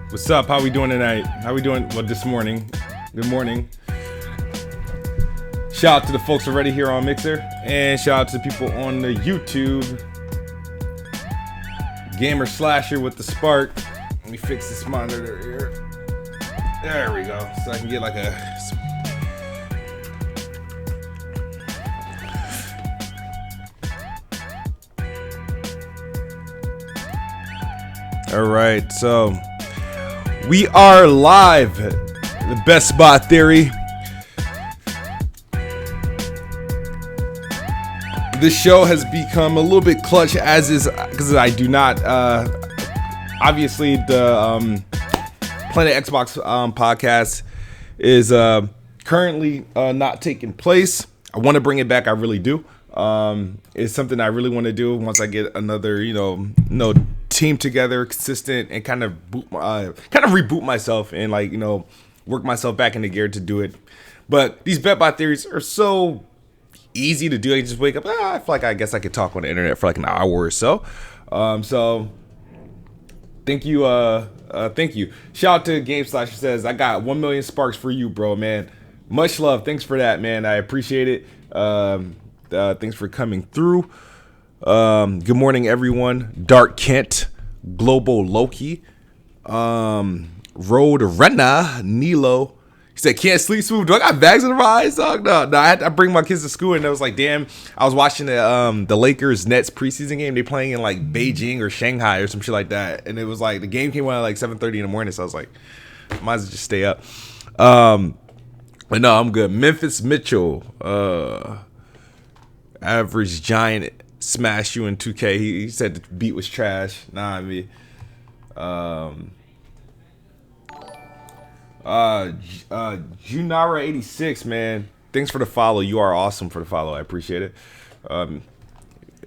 What's up? How we doing tonight? How we doing? Well, this morning. Good morning. Shout out to the folks already here on Mixer, and shout out to the people on the YouTube. Gamer Slasher with the Spark. Let me fix this monitor here. There we go. So I can get like a. All right, so. We are live, the Best Spot Theory. This show has become a little bit clutch, as is because I do not. Obviously, the Planet Xbox podcast is currently not taking place. I want to bring it back. I really do. It's something I really want to do once I get another, team together, consistent, and kind of reboot myself and work myself back into gear to do it. But these BetBot theories are so easy to do. I just wake up. I feel like I guess I could talk on the internet for like an hour or so. So thank you. Thank you. Shout out to Game Slasher says, I got 1 million sparks for you, bro, man. Much love. Thanks for that, man. I appreciate it. Thanks for coming through. Good morning, everyone. Dark Kent, Global Loki, Road Renna, Nilo. He said, can't sleep smooth. Do I got bags in my eyes, dog? No, I bring my kids to school, and I was like, damn. I was watching the Lakers Nets preseason game. They playing in like Beijing or Shanghai or some shit like that, and it was like the game came on at like 7:30 in the morning. So I was like, might as well just stay up. But no, I'm good. Memphis Mitchell, average giant. Smash you in 2K. He said the beat was trash. Nah, I mean, Junara 86, man. Thanks for the follow. You are awesome for the follow. I appreciate it.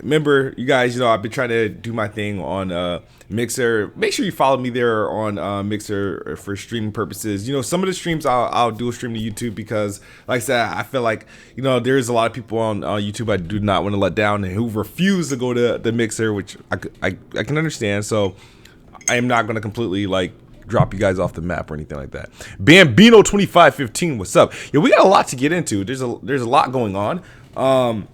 Remember, you guys, I've been trying to do my thing on Mixer. Make sure you follow me there on Mixer for streaming purposes. Some of the streams I'll do a stream to YouTube because, like I said, I feel like, there's a lot of people on YouTube I do not want to let down and who refuse to go to the Mixer, which I can understand. So I am not going to completely drop you guys off the map or anything like that. Bambino 2515, what's up? Yeah, we got a lot to get into. There's a lot going on.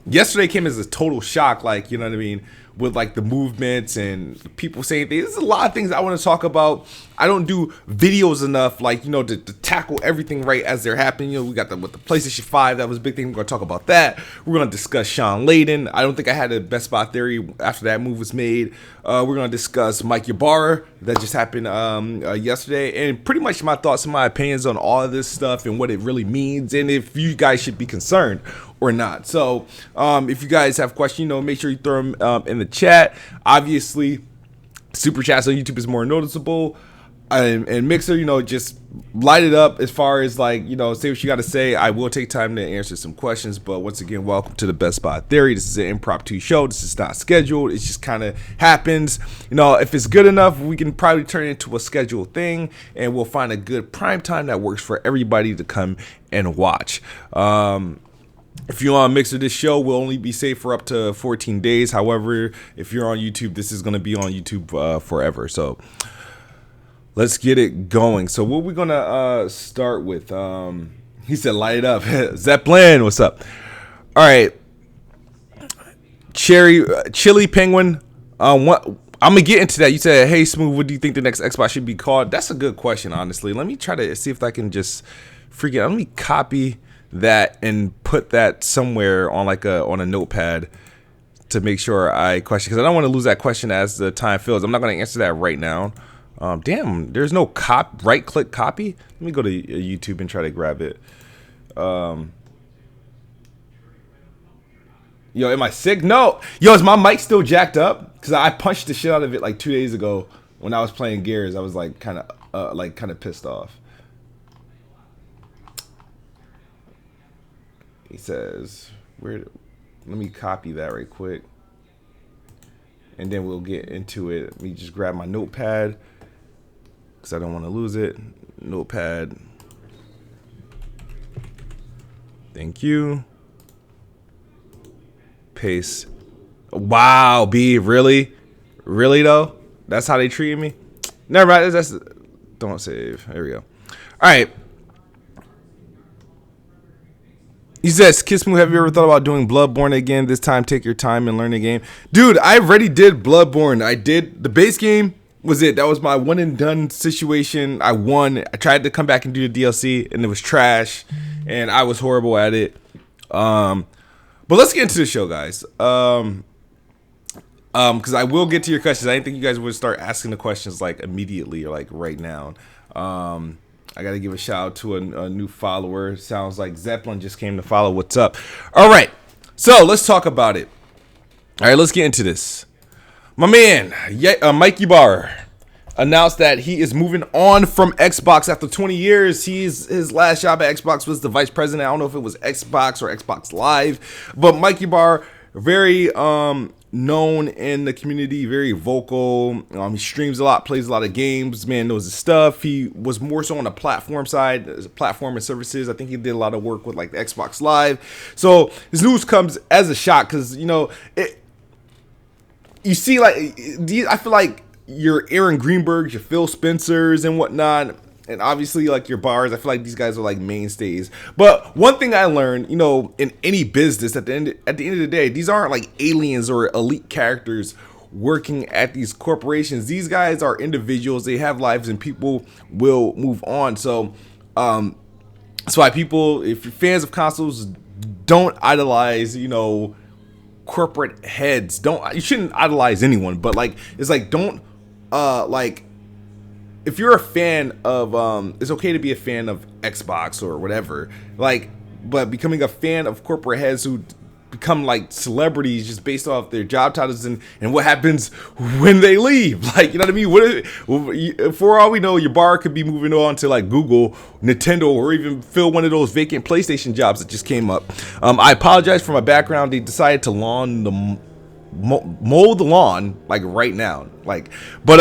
Yesterday came as a total shock, you know what I mean, with the movements and people saying things. There's a lot of things I want to talk about. I don't do videos enough, to tackle everything right as they're happening. We got with the PlayStation 5, that was a big thing. We're going to talk about that. We're going to discuss Sean Layden. I don't think I had a Best Spot theory after that move was made. We're going to discuss Mike Ybarra, that just happened yesterday, and pretty much my thoughts and my opinions on all of this stuff and what it really means, and if you guys should be concerned or not. So if you guys have questions, make sure you throw them in the chat. Obviously, super chats on YouTube is more noticeable. and Mixer, just light it up as far as like, say what you got to say. I will take time to answer some questions, but once again, welcome to the Best Spy Theory. This is an impromptu show. This is not scheduled. It just kind of happens. If it's good enough, we can probably turn it into a scheduled thing, and we'll find a good prime time that works for everybody to come and watch. If you're on Mixer, this show will only be safe for up to 14 days. However, if you're on YouTube, this is going to be on YouTube forever. So let's get it going. So what we're gonna start with, he said light it up. Zeppelin, what's up? All right, Chili Penguin, what I'm gonna get into that. You said, hey Smooth, what do you think the next Xbox should be called? That's a good question, honestly. Let me try to see if I can just let me copy that and put that somewhere on on a notepad to make sure I question, because I don't want to lose that question as the time fills. I'm not going to answer that right now. Damn, there's no right click copy. Let me go to YouTube and try to grab it. Yo, am I sick? No. Yo, is my mic still jacked up? Because I punched the shit out of it like 2 days ago when I was playing Gears. I was like kind of pissed off. He says, let me copy that right quick, and then we'll get into it. Let me just grab my notepad, because I don't want to lose it. Notepad. Thank you. Paste. Wow, B, really? Really, though? That's how they treated me? Never mind. Don't save. There we go. All right. He says, Kiss Me, have you ever thought about doing Bloodborne again? This time, take your time and learn the game. Dude, I already did Bloodborne. I did the base game. Was it? That was my one and done situation. I won. I tried to come back and do the DLC, and it was trash, and I was horrible at it. But let's get into the show, guys. Because I will get to your questions. I didn't think you guys would start asking the questions like immediately or like right now. I got to give a shout out to a new follower. Sounds like Zeppelin just came to follow. What's up? All right. So let's talk about it. All right, let's get into this. My man, Mike Ybarra, announced that he is moving on from Xbox after 20 years. His last job at Xbox was the vice president. I don't know if it was Xbox or Xbox Live, but Mike Ybarra, very known in the community, very vocal. He streams a lot, plays a lot of games. Man knows his stuff. He was more so on the platform side, platform and services. I think he did a lot of work with like the Xbox Live. So this news comes as a shock because you see, like, I feel like your Aaron Greenbergs, your Phil Spencers and whatnot, and obviously like your bars, I feel like these guys are like mainstays. But one thing I learned, in any business, at the end of the day, these aren't like aliens or elite characters working at these corporations. These guys are individuals. They have lives, and people will move on. So that's why people, if you're fans of consoles, don't idolize, corporate heads. You shouldn't idolize anyone, but like, it's like, don't if you're a fan of it's okay to be a fan of Xbox or whatever, like, but becoming a fan of corporate heads who become like celebrities just based off their job titles and what happens when they leave, like, you know what I mean? For all we know, Ybarra could be moving on to like Google, Nintendo, or even fill one of those vacant PlayStation jobs that just came up. I apologize for my background. They decided to mow the lawn like right now, like, but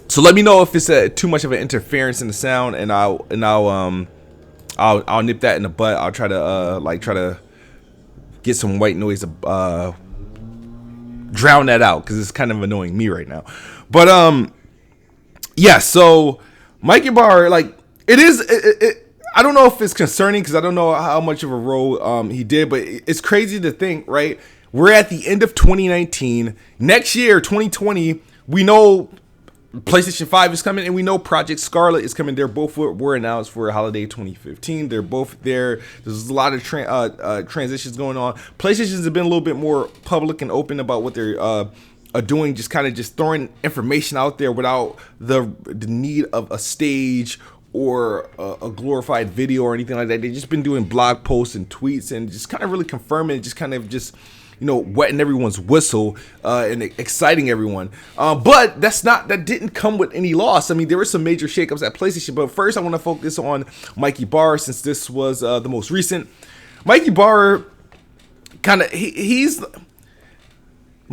so let me know if it's too much of an interference in the sound, and I'll nip that in the butt. I'll try to get some white noise to drown that out, because it's kind of annoying me right now. But yeah. So Mike Ybarra, like, I don't know if it's concerning, because I don't know how much of a role he did, but it's crazy to think, right? We're at the end of 2019. Next year, 2020, we know PlayStation 5 is coming, and we know Project Scarlett is coming. They're both were announced for holiday 2015. They're both there. There's a lot of transitions going on. PlayStation's have been a little bit more public and open about what they're doing, just throwing information out there without the need of a stage or a glorified video or anything like that. They've just been doing blog posts and tweets and just kind of really confirming, just wetting everyone's whistle and exciting everyone. But that didn't come with any loss. I mean, there were some major shakeups at PlayStation. But first, I want to focus on Ybarra, since this was the most recent. Ybarra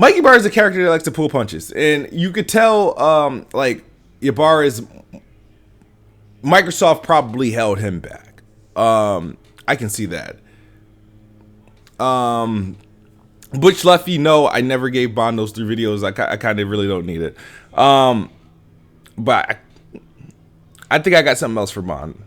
Ybarra is a character that likes to pull punches, and you could tell Ybarra is Microsoft probably held him back. I can see that. Butch Leffy, no, I never gave Bond those 3 videos. I kind of really don't need it. But I think I got something else for Bond.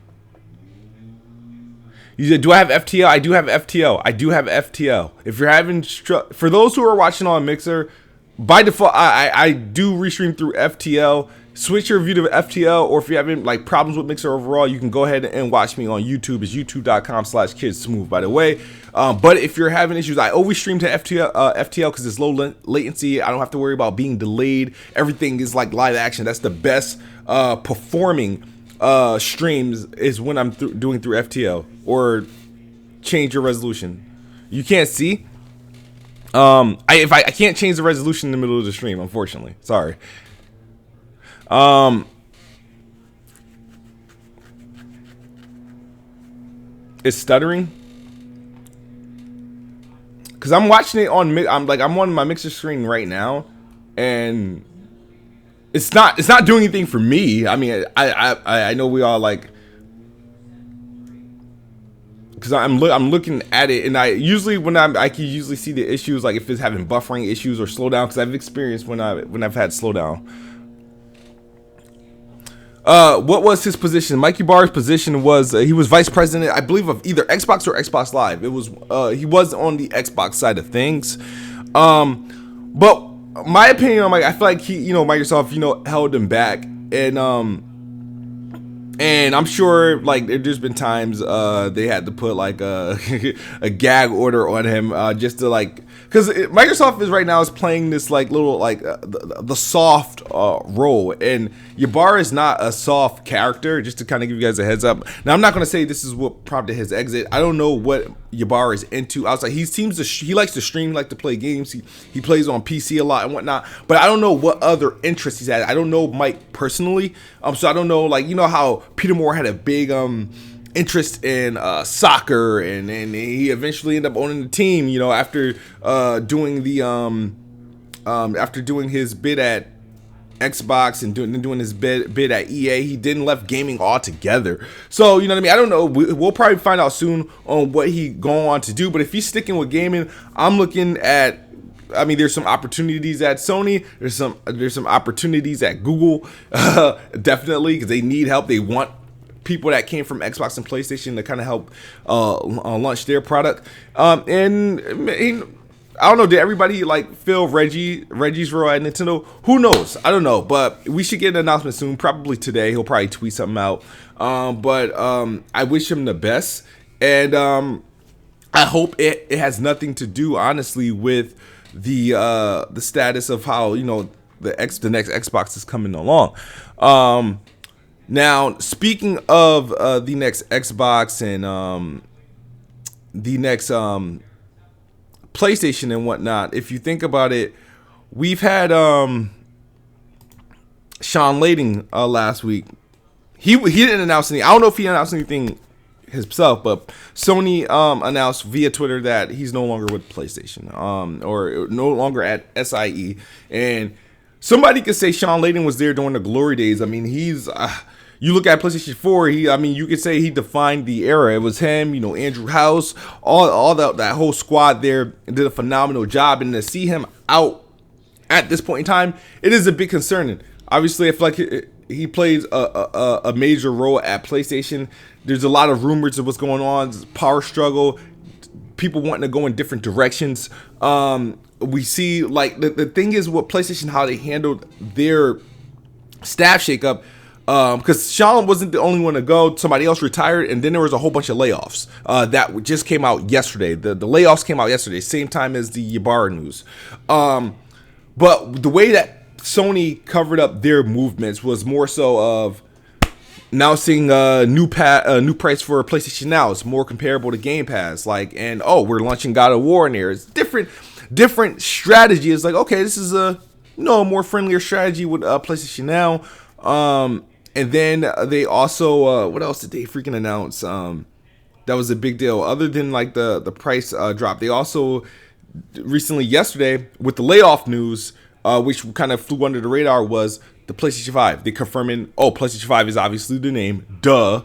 You said, do I have FTL? I do have FTL. I do have FTL. If you're having for those who are watching on Mixer, by default, I do restream through FTL. Switch your view to FTL, or if you're having problems with Mixer overall, you can go ahead and watch me on YouTube. It's youtube.com/kidsmooth, by the way. But if you're having issues, I always stream to FTL because it's low latency. I don't have to worry about being delayed. Everything is like live action. That's the best performing streams is when I'm doing through FTL. Or change your resolution. You can't see. I can't change the resolution in the middle of the stream, unfortunately. Sorry. It's stuttering because I'm watching it on. I'm on my Mixer screen right now, and it's not doing anything for me. I mean, I know we all because I'm looking at it, and I can usually see the issues, like if it's having buffering issues or slowdown, because I've experienced when I've had slowdown. What was his position? Ybarra's position was he was vice president, I believe, of either Xbox or Xbox Live. It was he was on the Xbox side of things. But my opinion on I feel like Microsoft held him back, and I'm sure there's been times they had to put a gag order on him just to because Microsoft is right now is playing this little the soft role, and Ybarra is not a soft character. Just to kind of give you guys a heads up. Now, I'm not going to say this is what prompted his exit. I don't know what Ybarra is into outside. He likes to stream, like to play games. He plays on PC a lot and whatnot. But I don't know what other interests he's had. I don't know Mike personally. So I don't know how Peter Moore had a big interest in soccer, and he eventually ended up owning the team. After doing his bid at Xbox and doing his bid at EA, he didn't left gaming altogether. So I don't know. We'll probably find out soon on what he going on to do. But if he's sticking with gaming, I'm looking at. I mean, there's some opportunities at Sony. There's some opportunities at Google, definitely, because they need help. They want people that came from Xbox and PlayStation to kind of help launch their product. And I don't know, did everybody feel Reggie's role at Nintendo? Who knows? I don't know, but we should get an announcement soon, probably today. He'll probably tweet something out. But I wish him the best, and I hope it has nothing to do, honestly, with the status of how the next Xbox is coming along. Now, speaking of the next Xbox and the next PlayStation and whatnot, if you think about it, we've had Sean Layden last week. He didn't announce anything. I don't know if he announced anything himself, but Sony announced via Twitter that he's no longer with PlayStation, or no longer at SIE. And somebody could say Sean Layden was there during the glory days. I mean, he's you look at PlayStation 4, you could say he defined the era. It was him, Andrew House, all that whole squad there did a phenomenal job. And to see him out at this point in time, it is a bit concerning. Obviously, I feel like he plays a major role at PlayStation. There's a lot of rumors of what's going on, power struggle, people wanting to go in different directions. We see the thing is with PlayStation, how they handled their staff shakeup. Because Sean wasn't the only one to go. Somebody else retired, and then there was a whole bunch of layoffs that just came out yesterday. The layoffs came out yesterday, same time as the Ybarra news. But the way that Sony covered up their movements was more so of announcing a new price for PlayStation Now. It's more comparable to Game Pass. Like, and we're launching God of War in there. It's different strategy. It's like, okay, this is a more friendlier strategy with PlayStation Now. And then they also what else did they freaking announce? That was a big deal. Other than like the price drop, they also recently yesterday with the layoff news, which kind of flew under the radar, was the PlayStation 5. They confirming, PlayStation 5 is obviously the name. Duh.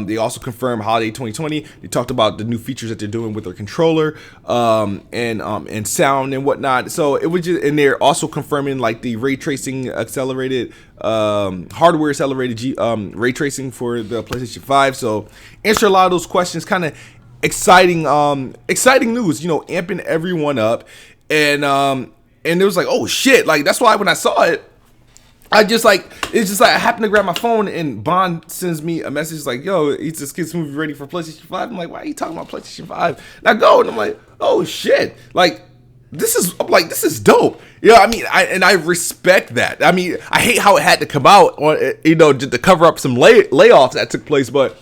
They also confirmed holiday 2020. They talked about the new features that they're doing with their controller, and sound and whatnot. So it was just, and they're also confirming like the ray tracing accelerated, hardware accelerated ray tracing for the PlayStation 5. So answer a lot of those questions. Kind of exciting news. Amping everyone up, and it was like, oh shit, like that's why when I saw it, it's just like I happened to grab my phone and Bond sends me a message like, yo, it's this kid's movie ready for PlayStation 5. I'm like, why are you talking about PlayStation 5? And I go and I'm like, oh shit, like this is dope. I mean, I respect that. I mean, I hate how it had to come out on, just to cover up some layoffs that took place, but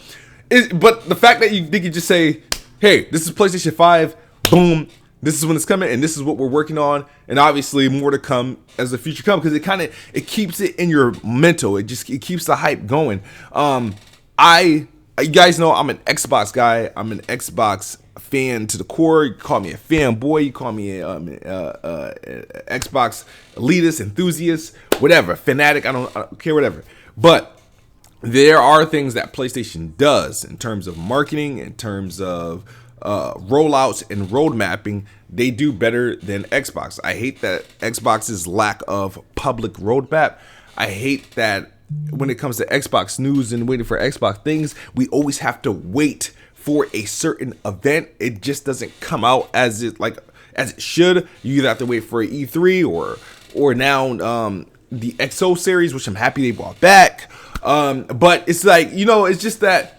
the fact that you could just say, hey, this is PlayStation 5, boom, this is when it's coming, and this is what we're working on, and obviously more to come as the future comes, because it keeps it in your mental. It keeps the hype going. You guys know I'm an Xbox guy. I'm an Xbox fan to the core. You call me a fanboy. You call me a Xbox elitist, enthusiast, whatever, fanatic. I don't care, whatever. But there are things that PlayStation does in terms of marketing, in terms of rollouts and road mapping. They do better than Xbox. I hate that Xbox's lack of public roadmap. I hate that when it comes to Xbox news and waiting for Xbox things, we always have to wait for a certain event. It just doesn't come out as it should. You either have to wait for an E3 or now the XO series, which I'm happy they brought back. But it's like, it's just that,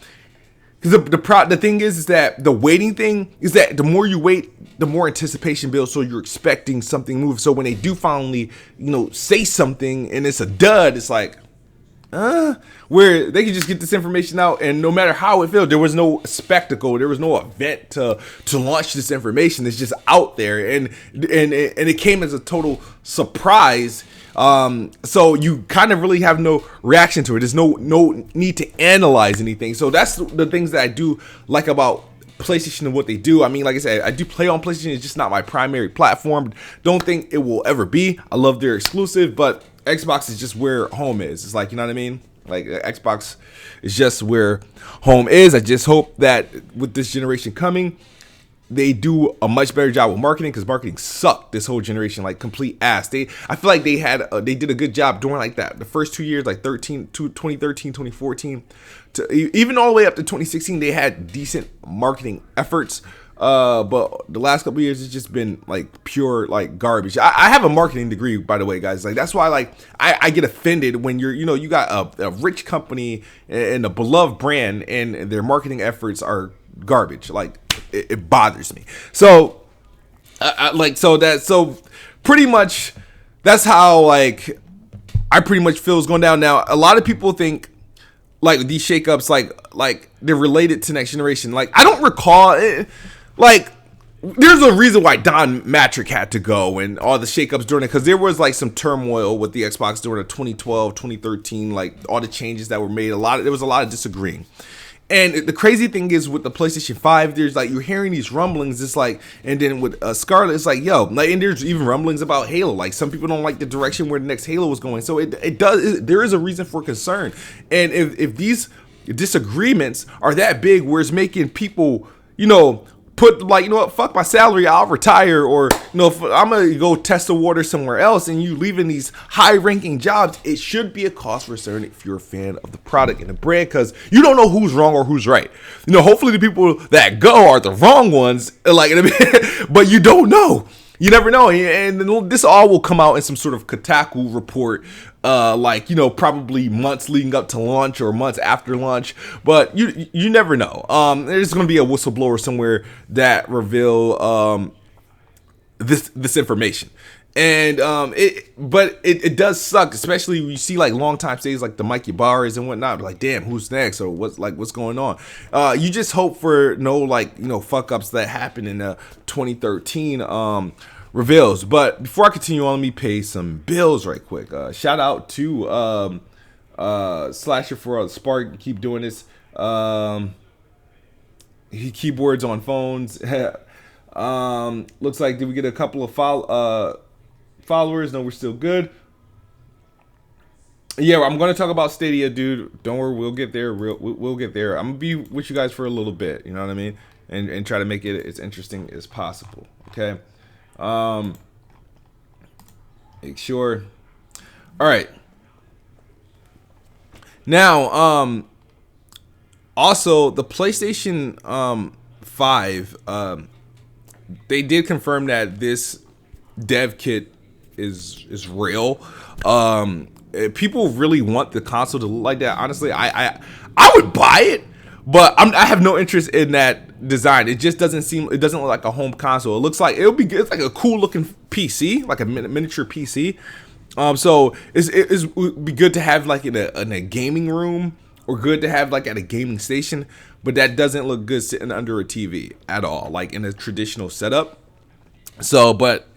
because the thing is that the waiting thing is that the more you wait, the more anticipation builds. So you're expecting something move. So when they do finally, say something and it's a dud, it's like, where they can just get this information out, and no matter how it feels, there was no spectacle, there was no event to launch this information. It's just out there, and it came as a total surprise. So you kind of really have no reaction to it. There's no need to analyze anything. So that's the things that I do like about PlayStation and what they do. I mean, like I said, I do play on PlayStation. It's just not my primary platform. Don't think it will ever be. I love their exclusive, but Xbox is just where home is. It's like, you know what I mean? Like, Xbox is just where home is. I just hope that with this generation coming, they do a much better job with marketing, because marketing sucked this whole generation, like complete ass. I feel like they did a good job doing like that. The first 2 years, like 2013, 2014, even all the way up to 2016, they had decent marketing efforts. But the last couple of years, it's just been like pure like garbage. I have a marketing degree, by the way, guys. Like, that's why like I get offended when you got a rich company and a beloved brand and their marketing efforts are garbage. Like, it bothers me. So so pretty much that's how like I pretty much feel is going down. Now, a lot of people think like these shakeups like they're related to next generation. Like, I don't recall it. Like, there's a reason why Don Matrick had to go and all the shakeups during it, because there was like some turmoil with the Xbox during the 2012, 2013, like all the changes that were made. There was a lot of disagreeing. And the crazy thing is with the PlayStation 5, there's like, you're hearing these rumblings. It's like, and then with Scarlett, it's like, yo, like, and there's even rumblings about Halo. Like, some people don't like the direction where the next Halo was going. So there is a reason for concern. And if these disagreements are that big, where it's making people, put like, what, fuck my salary, I'll retire, or I'm gonna go test the water somewhere else, and you leaving these high-ranking jobs, it should be a cause for concern if you're a fan of the product and the brand, because you don't know who's wrong or who's right. Hopefully the people that go are the wrong ones, like, but you don't know. You never know, and this all will come out in some sort of Kotaku report, probably months leading up to launch or months after launch. But you never know. There's going to be a whistleblower somewhere that reveal this information, And it does suck, especially when you see like long time stays like the Ybarras and whatnot. Like, damn, who's next, or what's going on? You just hope for no, like, fuck ups that happened in the 2013 reveals. But before I continue on, let me pay some bills right quick. Shout out to Slasher for Spark. Keep doing this. He keyboards on phones. Looks like, did we get a couple of followers? No, we're still good. Yeah, I'm gonna talk about Stadia, dude. Don't worry, we'll get there. We'll get there. I'm gonna be with you guys for a little bit. You know what I mean? And try to make it as interesting as possible. Okay. Make sure. All right. Now, also the PlayStation 5. They did confirm that this dev kit is real. People really want the console to look like that. Honestly, I would buy it, but I have no interest in that design. It just doesn't look like a home console. It looks like it'll be good. It's like a cool looking PC, like a miniature PC. So it would be good to have like in a gaming room, or good to have like at a gaming station, but that doesn't look good sitting under a TV at all, like in a traditional setup. So, but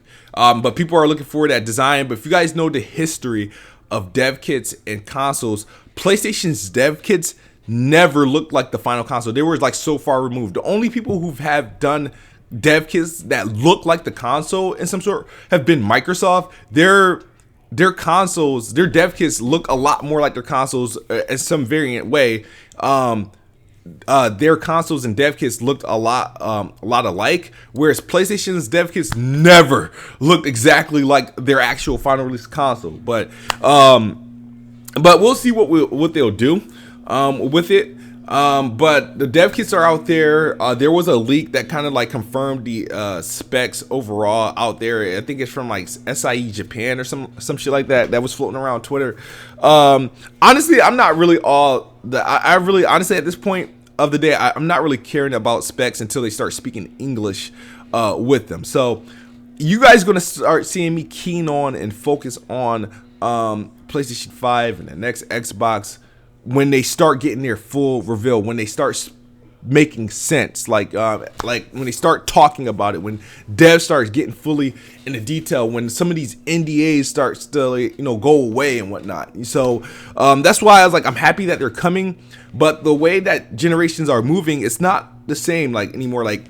people are looking for that design. But if you guys know the history of dev kits and consoles, PlayStation's dev kits never looked like the final console. They were like so far removed. The only people who have done dev kits that look like the console in some sort have been Microsoft. Their consoles, their dev kits look a lot more like their consoles in some variant way. Their consoles and dev kits looked a lot alike, whereas PlayStation's dev kits never looked exactly like their actual final release console. But we'll see what they'll do with it. But the dev kits are out there. There was a leak that kind of like confirmed the specs overall out there. I think it's from like SIE Japan or some shit like that was floating around Twitter. Honestly, I'm not really I really honestly at this point of the day, I'm not really caring about specs until they start speaking English with them. So you guys are gonna start seeing me keen on and focus on PlayStation 5 and the next Xbox when they start getting their full reveal, when they start making sense, like when they start talking about it, when dev starts getting fully into detail, when some of these NDAs start to go away and whatnot. So that's why I was like, I'm happy that they're coming, but the way that generations are moving, it's not the same like anymore, like,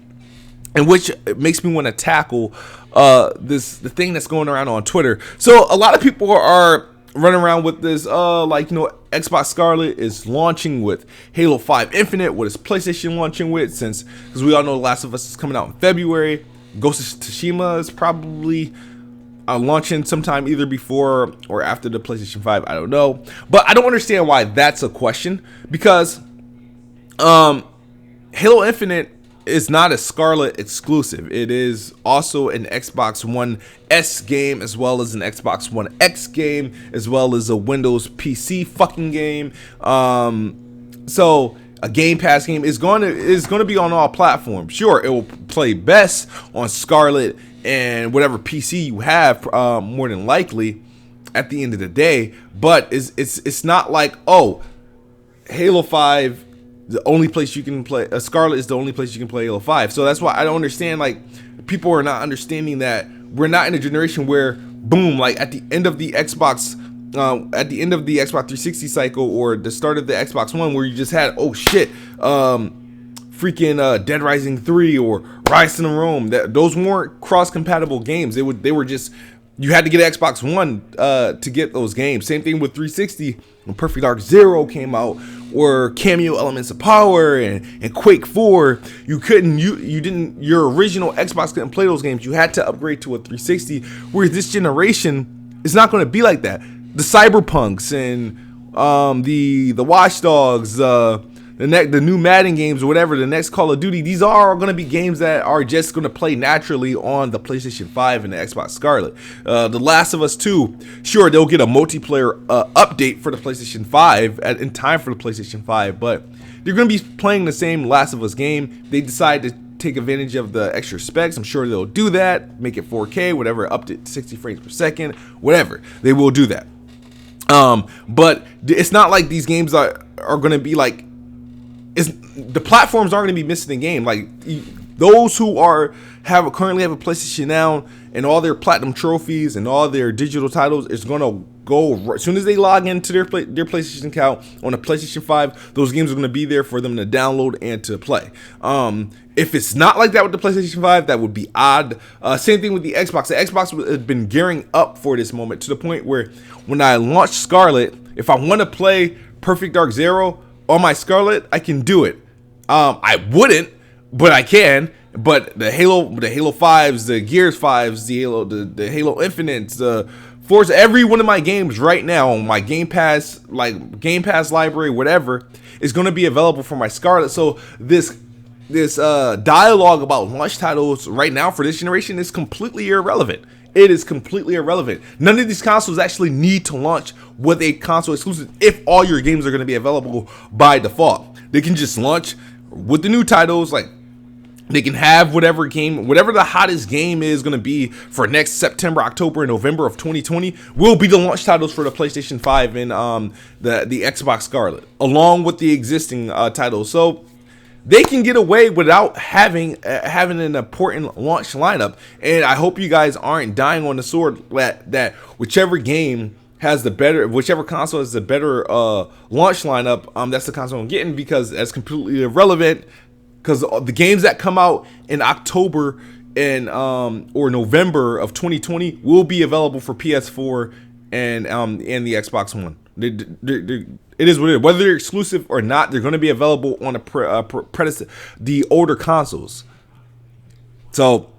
and which makes me want to tackle the thing that's going around on Twitter. So a lot of people are running around with this Xbox Scarlett is launching with Halo 5 Infinite. What is PlayStation launching with? Because we all know The Last of Us is coming out in February. Ghost of Tsushima is probably launching sometime either before or after the PlayStation 5. I don't know, but I don't understand why that's a question, because Halo Infinite is not a Scarlett exclusive. It is also an Xbox One S game, as well as an Xbox One X game, as well as a Windows PC fucking game. So a Game Pass game is going to be on all platforms. Sure, it will play best on Scarlett and whatever PC you have, more than likely at the end of the day. But it's not like, oh, Halo 5, the only place you can play Scarlett is the only place you can play Halo 5. So that's why I don't understand, like, people are not understanding that we're not in a generation where boom, like at the end of the Xbox 360 cycle or the start of the Xbox One, where you just had, oh shit, freaking Dead Rising 3 or Ryse in Rome, that those weren't cross compatible games. They were just, you had to get Xbox One to get those games. Same thing with 360 when Perfect Dark Zero came out, or Cameo Elements of Power and Quake 4. You didn't, your original Xbox couldn't play those games. You had to upgrade to a 360. Whereas this generation, it's not going to be like that. The Cyberpunks and the Watch Dogs, the new Madden games or whatever, the next Call of Duty, these are going to be games that are just going to play naturally on the PlayStation 5 and the Xbox Scarlett. The Last of Us 2, sure, they'll get a multiplayer update for the PlayStation 5 in time for the PlayStation 5, but they're going to be playing the same Last of Us game. They decide to take advantage of the extra specs, I'm sure they'll do that. Make it 4K, whatever, up to 60 frames per second, whatever. They will do that. But it's not like these games are going to be like, the platforms aren't going to be missing the game. Like those who currently have a PlayStation Now and all their platinum trophies and all their digital titles is going to go as soon as they log into their PlayStation account on a PlayStation 5. Those games are going to be there for them to download and to play. If it's not like that with the PlayStation 5, that would be odd. Same thing with the Xbox. The Xbox has been gearing up for this moment to the point where when I launch Scarlett, if I want to play Perfect Dark Zero on my Scarlett, I can do it. I wouldn't, but I can. But the Halo 5s, the Gears 5s, the Halo Infinites, the Forza, every one of my games right now on my Game Pass library, whatever, is going to be available for my Scarlett. So this dialogue about launch titles right now for this generation is completely irrelevant. It is completely irrelevant. None of these consoles actually need to launch with a console exclusive if all your games are going to be available by default. They can just launch with the new titles. Like they can have whatever the hottest game is going to be for next September, October, and November of 2020 will be the launch titles for the PlayStation 5 and the Xbox Scarlett, along with the existing titles. So they can get away without having an important launch lineup. And I hope you guys aren't dying on the sword that whichever console has the better launch lineup, that's the console I'm getting, because that's completely irrelevant. Because the games that come out in October and or November of 2020 will be available for PS4 and the Xbox One. It is what it is. Whether they're exclusive or not, they're going to be available on the older consoles. So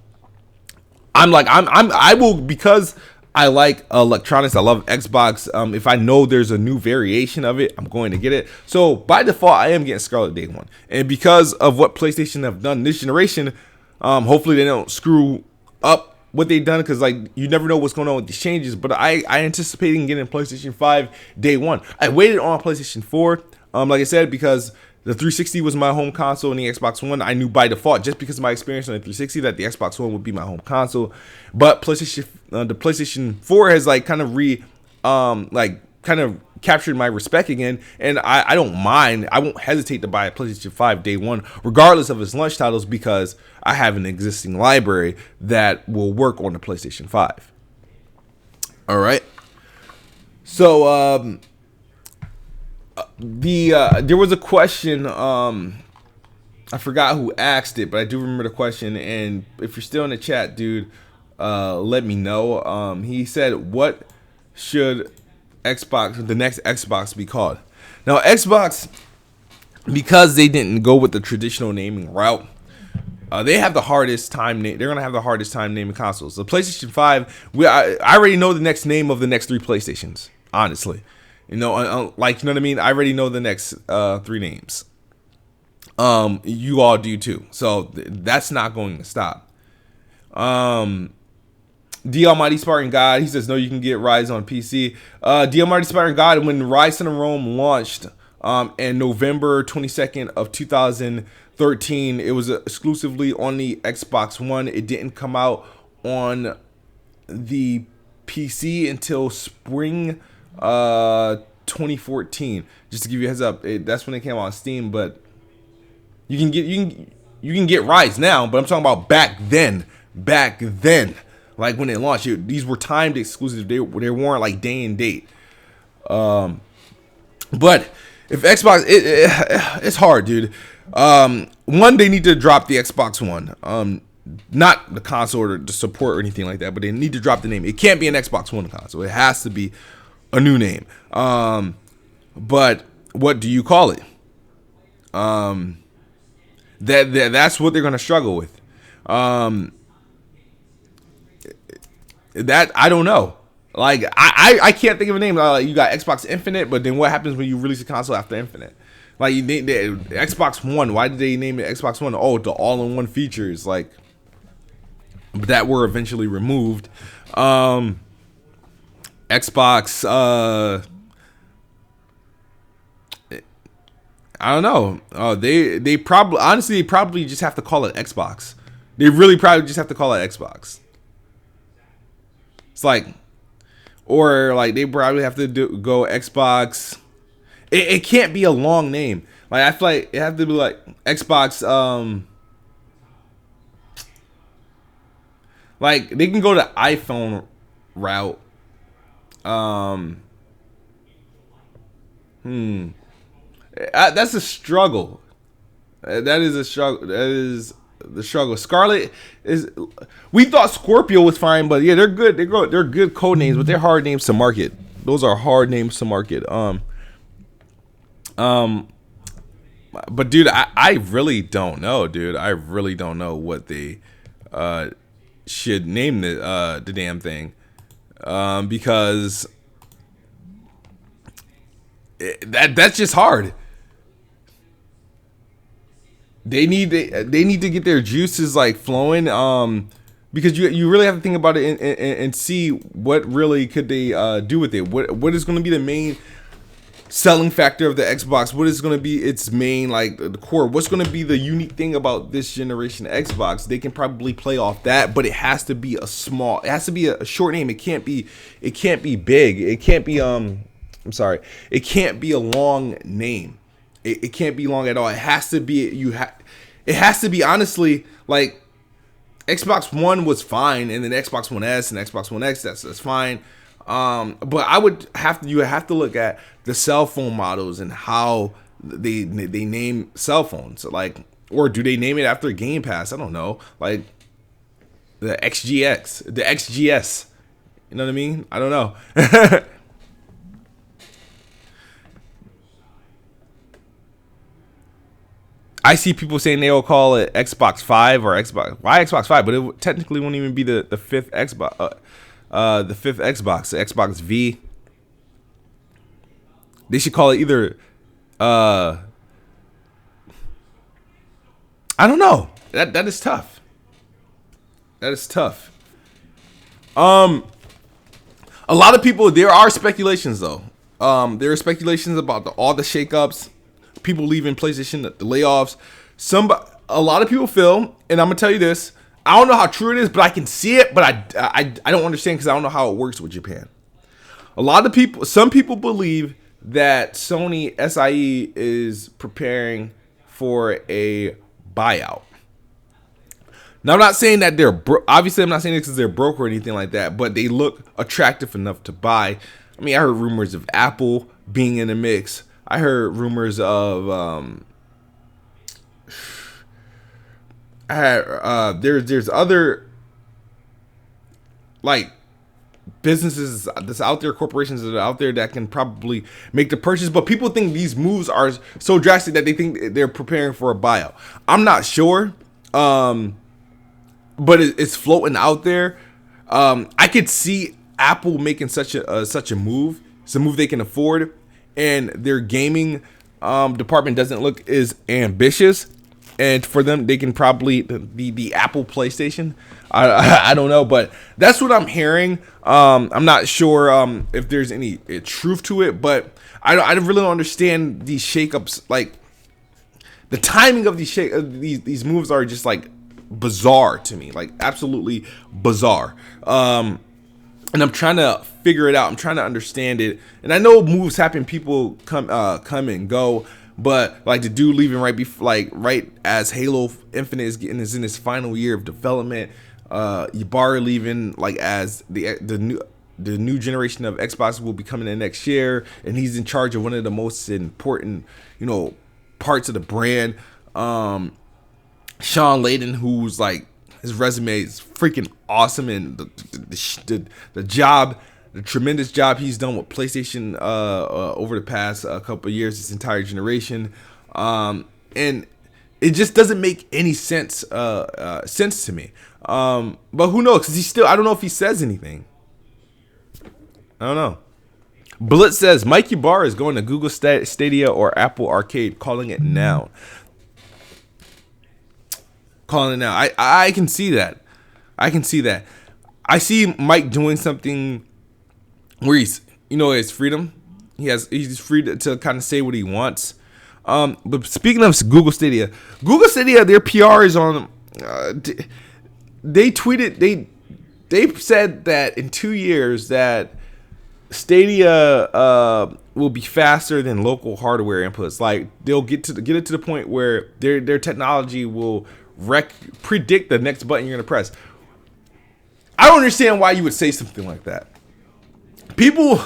I will, because I like electronics. I love Xbox. If I know there's a new variation of it, I'm going to get it. So by default, I am getting Scarlett day one. And because of what PlayStation have done this generation, hopefully they don't screw up what they've done, because like you never know what's going on with these changes. But I anticipating getting PlayStation 5 day one. I waited on PlayStation 4, like I said, because the 360 was my home console and the Xbox One. I knew by default, just because of my experience on the 360, that the Xbox One would be my home console. But the PlayStation 4 has like kind of captured my respect again, and I don't mind. I won't hesitate to buy a PlayStation 5 day one, regardless of its launch titles, because I have an existing library that will work on the PlayStation 5. All right. So there was a question. I forgot who asked it, but I do remember the question. And if you're still in the chat, dude, let me know. He said, "What should the next Xbox be called?" Now, Xbox, because they didn't go with the traditional naming route, they have the hardest time. They're gonna have the hardest time naming consoles. The PlayStation 5, I already know the next name of the next 3 PlayStations. Honestly, you know what I mean. I already know the next 3 names. You all do too. So that's not going to stop. The Almighty Spartan God, he says, no, you can get Ryse on PC. The Almighty Spartan God, when Ryse and Rome launched in November 22nd of 2013, it was exclusively on the Xbox One. It didn't come out on the PC until spring 2014. Just to give you a heads up, that's when it came out on Steam. But you can get Ryse now, but I'm talking about back then. Like when it launched, these were timed exclusive. They weren't like day and date. But if Xbox, it's hard, dude. One, they need to drop the Xbox One. Not the console or the support or anything like that, but they need to drop the name. It can't be an Xbox One console. It has to be a new name. But what do you call it? That's what they're gonna struggle with. That I don't know. Like I can't think of a name. You got Xbox Infinite, but then what happens when you release a console after Infinite? Like the Xbox One. Why did they name it Xbox One? Oh, the all-in-one features like that were eventually removed. Xbox. I don't know. They probably, honestly, they probably just have to call it Xbox. They really probably just have to call it Xbox. It's like, or like they probably have to go Xbox. It can't be a long name. Like I feel like it have to be like Xbox. Like they can go to iPhone route. That's a struggle. That is a struggle. That is the struggle. Scarlett is. We thought Scorpio was fine, but yeah, they're good. They're good code names, but they're hard names to market. Those are hard names to market. But dude, I really don't know, dude. I really don't know what they should name the damn thing, because that's just hard. They need to get their juices like flowing, because you really have to think about it and see what really could they do with it. What is going to be the main selling factor of the Xbox? What is going to be its main, like, the core? What's going to be the unique thing about this generation Xbox? They can probably play off that, but it has to be it has to be a short name. It can't be big. It can't be I'm sorry. It can't be a long name. It can't be long at all. It has to be it has to be, honestly, like Xbox One was fine, and then Xbox One S and Xbox One X, that's fine. But you have to look at the cell phone models and how they name cell phones. Like, or do they name it after Game Pass? I don't know. Like the XGX, the XGS. You know what I mean? I don't know. I see people saying they'll call it Xbox 5 or Xbox. Why Xbox 5? But it technically won't even be the fifth Xbox. The fifth Xbox, the Xbox V. They should call it either. I don't know. That is tough. That is tough. A lot of people. There are speculations though. There are speculations about all the shakeups, people leaving PlayStation, the layoffs. A lot of people feel, and I'm gonna tell you this. I don't know how true it is, but I can see it. But I don't understand because I don't know how it works with Japan. Some people believe that Sony SIE is preparing for a buyout. Now, I'm not saying that they're obviously I'm not saying this because they're broke or anything like that, but they look attractive enough to buy. I mean, I heard rumors of Apple being in the mix. I heard rumors of there's other like businesses that's out there, corporations that are out there that can probably make the purchase, but people think these moves are so drastic that they think they're preparing for a buyout. I'm not sure, but it's floating out there. I could see Apple making such a move. It's a move they can afford, and their gaming department doesn't look as ambitious. And for them, they can probably the Apple PlayStation. I don't know, but that's what I'm hearing. I'm not sure if there's any truth to it, but I really don't understand these shakeups. Like the timing of these moves are just like bizarre to me, like absolutely bizarre. And I'm trying to figure it out. I'm trying to understand it. And I know moves happen, people come and go. But like the dude leaving right as Halo Infinite is in its final year of development, Ybarra leaving like as the new generation of Xbox will be coming in next year, and he's in charge of one of the most important parts of the brand. Sean Layden, who's like his resume is freaking awesome, and the job. The tremendous job he's done with PlayStation over the past couple of years, this entire generation, and it just doesn't make any sense to me. But who knows? Because I don't know if he says anything. I don't know. Blitz says Mike Ybarra is going to Google Stadia or Apple Arcade, calling it now. Calling it now. I can see that. I can see that. I see Mike doing something where he's, it's freedom. He's free to kind of say what he wants. But speaking of Google Stadia, their PR is on. They tweeted they said that in 2 years that Stadia will be faster than local hardware inputs. Like they'll get it to the point where their technology will predict the next button you're gonna press. I don't understand why you would say something like that. People,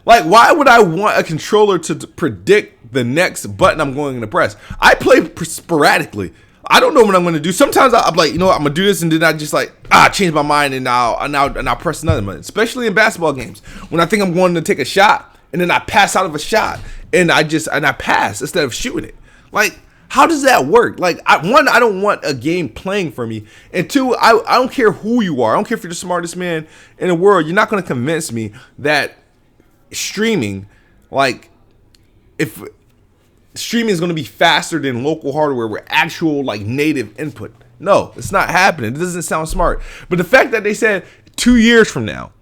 like, why would I want a controller to predict the next button I'm going to press? I play sporadically. I don't know what I'm going to do. Sometimes I'm like, you know what, I'm going to do this, and then I just like, change my mind, and I'll press another button. Especially in basketball games, when I think I'm going to take a shot, and then I pass out of a shot, and I pass instead of shooting it. Like, how does that work? Like, one, I don't want a game playing for me. And two, I don't care who you are. I don't care if you're the smartest man in the world. You're not going to convince me that streaming, like, if streaming is going to be faster than local hardware with actual, like, native input. No, it's not happening. It doesn't sound smart. But the fact that they said 2 years from now,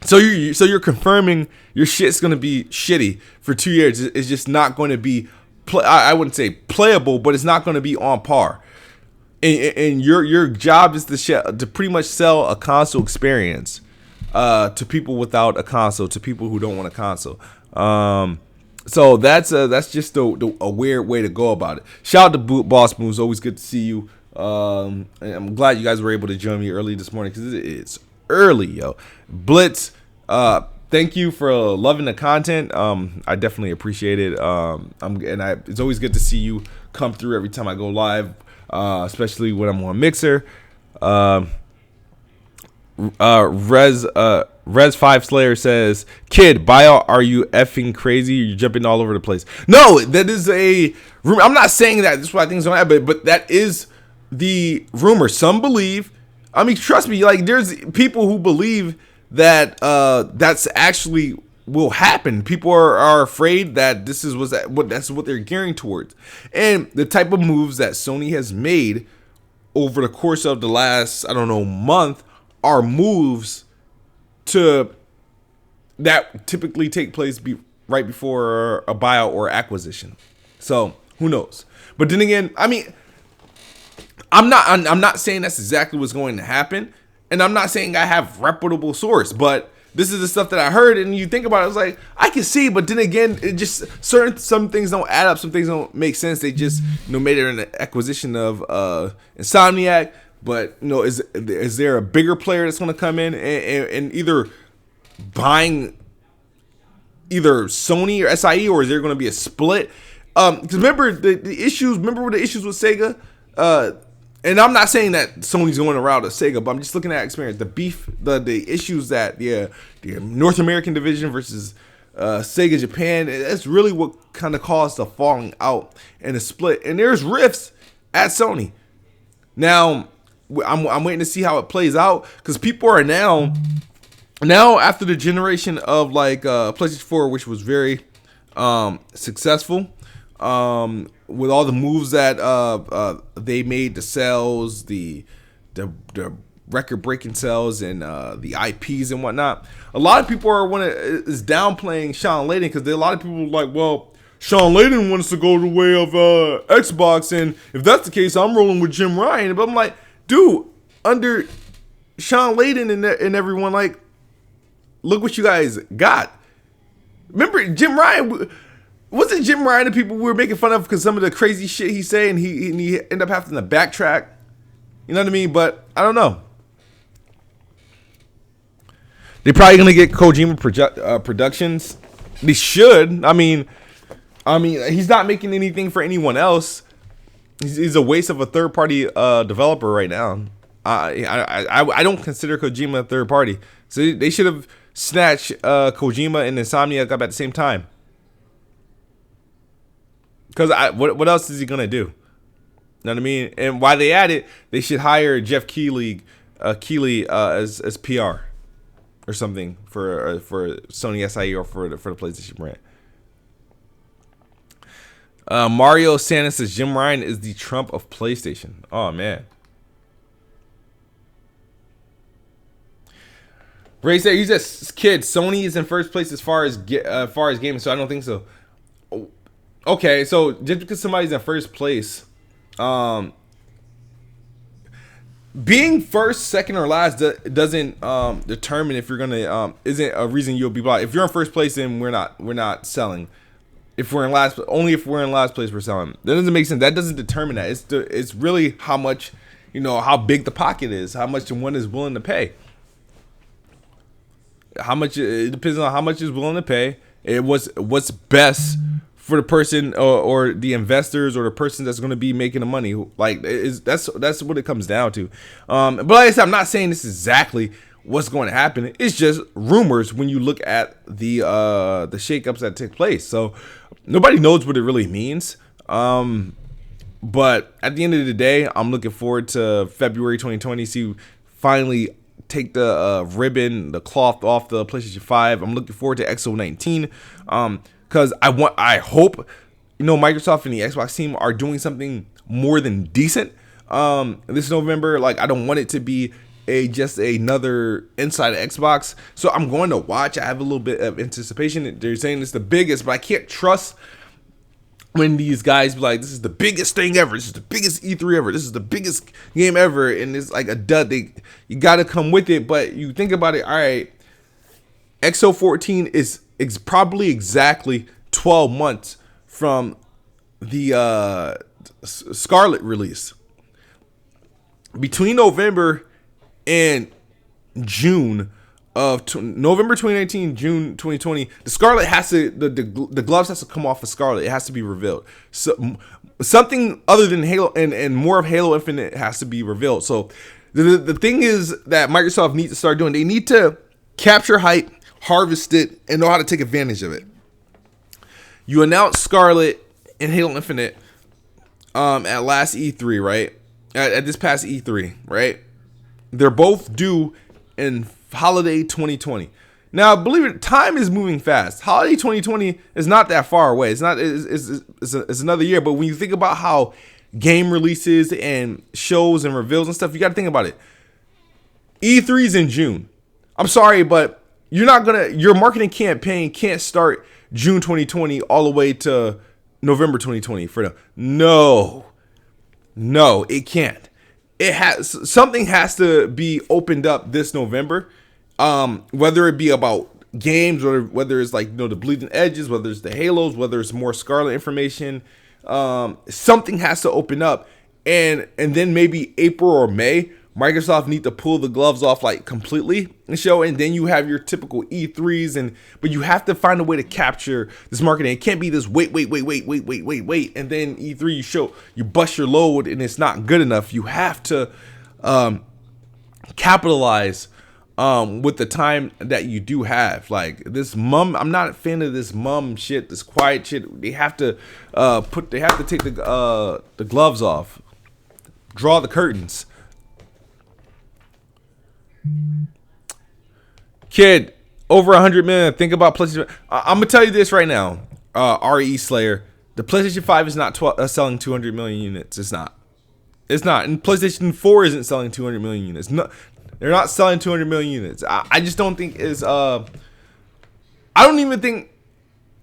so you're confirming your shit's going to be shitty for 2 years. It's just not going to be I wouldn't say playable, but it's not going to be on par. And your job is to pretty much sell a console experience to people without a console, to people who don't want a console. So that's just a weird way to go about it. Shout out to Boss Moves. Always good to see you. And I'm glad you guys were able to join me early this morning because it's early, yo. Blitz. Thank you for loving the content. I definitely appreciate it. It's always good to see you come through every time I go live, especially when I'm on Mixer. Res 5 Slayer says, "Kid, buyout, are you effing crazy? You're jumping all over the place." No, that is a rumor. I'm not saying that this is why things don't happen, but that is the rumor. Some believe. I mean, trust me. Like, there's people who believe that that's actually will happen. People are afraid that that's what they're gearing towards, and the type of moves that Sony has made over the course of the last month are moves that typically take place right before a buyout or acquisition. So who knows? But then again, I mean, I'm not saying that's exactly what's going to happen. And I'm not saying I have reputable source, but this is the stuff that I heard. And you think about it, it's like, I can see, but then again, it just some things don't add up. Some things don't make sense. They just, made it an acquisition of Insomniac. But, is there a bigger player that's going to come in and either buying either Sony or SIE, or is there going to be a split? Because remember the issues with Sega? And I'm not saying that Sony's going around to Sega, but I'm just looking at experience. The beef, the issues that the North American division versus Sega Japan, that's really what kind of caused the falling out and the split. And there's rifts at Sony. Now, I'm waiting to see how it plays out, because people are now after the generation of PlayStation 4, which was very successful. With all the moves that they made, the sales, the record-breaking sales, and the IPs and whatnot, a lot of people is downplaying Sean Layden, because a lot of people are like, well, Sean Layden wants to go the way of Xbox, and if that's the case, I'm rolling with Jim Ryan. But I'm like, dude, under Sean Layden and everyone, like, look what you guys got. Remember, Jim Ryan. Wasn't Jim Ryan the people we were making fun of because some of the crazy shit he said, and he ended up having to backtrack? You know what I mean? But I don't know. They're probably gonna get Kojima Productions. They should. I mean, he's not making anything for anyone else. He's a waste of a third party developer right now. I don't consider Kojima a third party. So they should have snatched Kojima and Insomniac up at the same time. Because what else is he gonna do? You know what I mean? And while they at it, they should hire Jeff Keighley as PR or something for Sony SIE or for the PlayStation brand. Mario Sanders says Jim Ryan is the Trump of PlayStation. Oh man. Ray said, "You said, kid, Sony is in first place as far as gaming, so I don't think so." Okay, so just because somebody's in first place, um, being first, second, or last doesn't determine if you're gonna isn't a reason you'll be blocked. If you're in first place, then we're not selling. If we're in last, only if we're in last place we're selling. That doesn't make sense. That doesn't determine that. It's really how much, how big the pocket is, how much one is willing to pay. How much it depends on how much is willing to pay. It what's best for the person or the investors or the person that's going to be making the money. Like that's what it comes down to. But like I said, I'm not saying this is exactly what's going to happen. It's just rumors when you look at the shakeups that take place. So nobody knows what it really means. But at the end of the day, I'm looking forward to February 2020. See, finally take the ribbon, the cloth off the PlayStation 5. I'm looking forward to XO19. Because I hope, Microsoft and the Xbox team are doing something more than decent. This November, like I don't want it to be just another inside of Xbox. So I'm going to watch. I have a little bit of anticipation. They're saying it's the biggest, but I can't trust when these guys be like, this is the biggest thing ever. This is the biggest E3 ever. This is the biggest game ever. And it's like a dud. You got to come with it. But you think about it. All right. XO14 is probably exactly 12 months from the Scarlett release. Between November and June of November 2019, June 2020, the Scarlett has to the gloves has to come off of Scarlett. It has to be revealed. So something other than Halo and more of Halo Infinite has to be revealed. So the thing is that Microsoft needs to start doing. They need to capture hype, harvest it, and know how to take advantage of it. You announced Scarlett and Halo Infinite at last E3, right? At this past E3, right? They're both due in holiday 2020. Now, believe it, time is moving fast. Holiday 2020 is not that far away. It's not. It's another year. But when you think about how game releases and shows and reveals and stuff, you got to think about it. E3's in June. I'm sorry, but your marketing campaign can't start June 2020 all the way to November 2020 for them. No, it can't. Something has to be opened up this November. Whether it be about games or whether it's like, the bleeding edges, whether it's the Halos, whether it's more Scarlet information, something has to open up. And then maybe April or May, Microsoft need to pull the gloves off like completely and show, and then you have your typical E3s, but you have to find a way to capture this marketing. It can't be this wait, and then E3 you bust your load and it's not good enough. You have to capitalize with the time that you do have. Like this I'm not a fan of this shit, this quiet shit. They have to take the gloves off, draw the curtains. Kid, over 100 million. Think about PlayStation. I'm gonna tell you this right now, RE Slayer. The PlayStation 5 is not selling 200 million units. It's not. And PlayStation 4 isn't selling 200 million units. No, they're not selling 200 million units. I just don't think is. I don't even think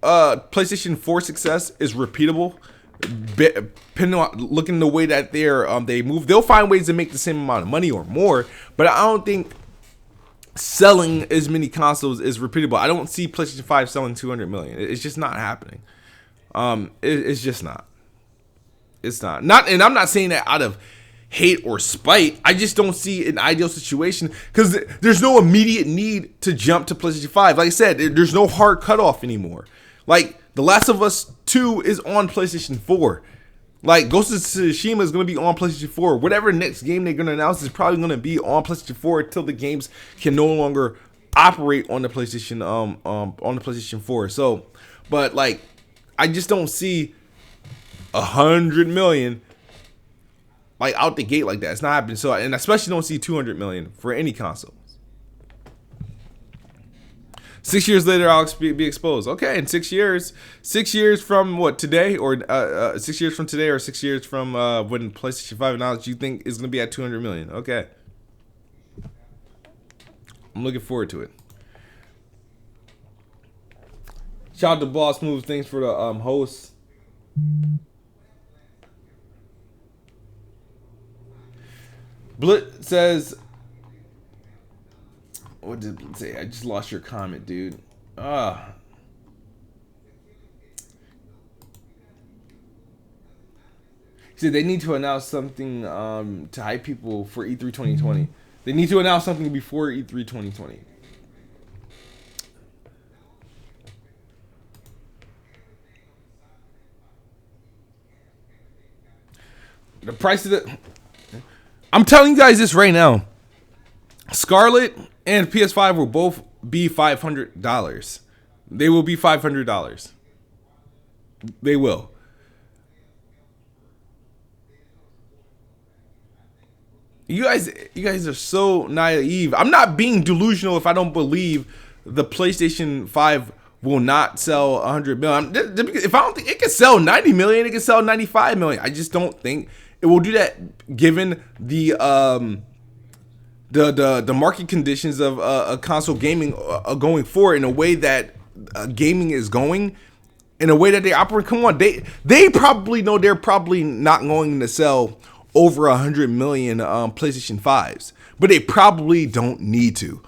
PlayStation 4 success is repeatable. Depending on looking the way that they move, they'll find ways to make the same amount of money or more. But I don't think selling as many consoles is repeatable. I don't see PlayStation 5 selling 200 million. It's just not happening. It's just not. It's not. And I'm not saying that out of hate or spite. I just don't see an ideal situation because there's no immediate need to jump to PlayStation 5. Like I said, there's no hard cutoff anymore. Like The Last of Us 2 is on PlayStation 4. Like Ghost of Tsushima is going to be on PlayStation 4. Whatever next game they're going to announce is probably going to be on PlayStation 4 until the games can no longer operate on the PlayStation 4. So, but like I just don't see 100 million like out the gate like that. It's not happening. So, and I especially don't see 200 million for any console. 6 years later, I'll be exposed. Okay, in 6 years, 6 years from what today, or 6 years from today, or 6 years from when PlayStation 5 announced, you think is going to be at 200 million? Okay, I'm looking forward to it. Shout out to Boss Moves. Thanks for the host. Blit says, what did Blit say? I just lost your comment, dude. He said they need to announce something to hype people for E3 2020. They need to announce something before E3 2020. The price of the... I'm telling you guys this right now. Scarlett and PS5 will both be $500. They will be $500. They will. You guys are so naive. I'm not being delusional if I don't believe the PlayStation 5 will not sell 100 million. If I don't think it can sell 90 million, it can sell 95 million. I just don't think it will do that given the market conditions of a console gaming going forward in a way that gaming is going, in a way that they operate. Come on, they probably know they're probably not going to sell over 100 million PlayStation 5s, but they probably don't need to.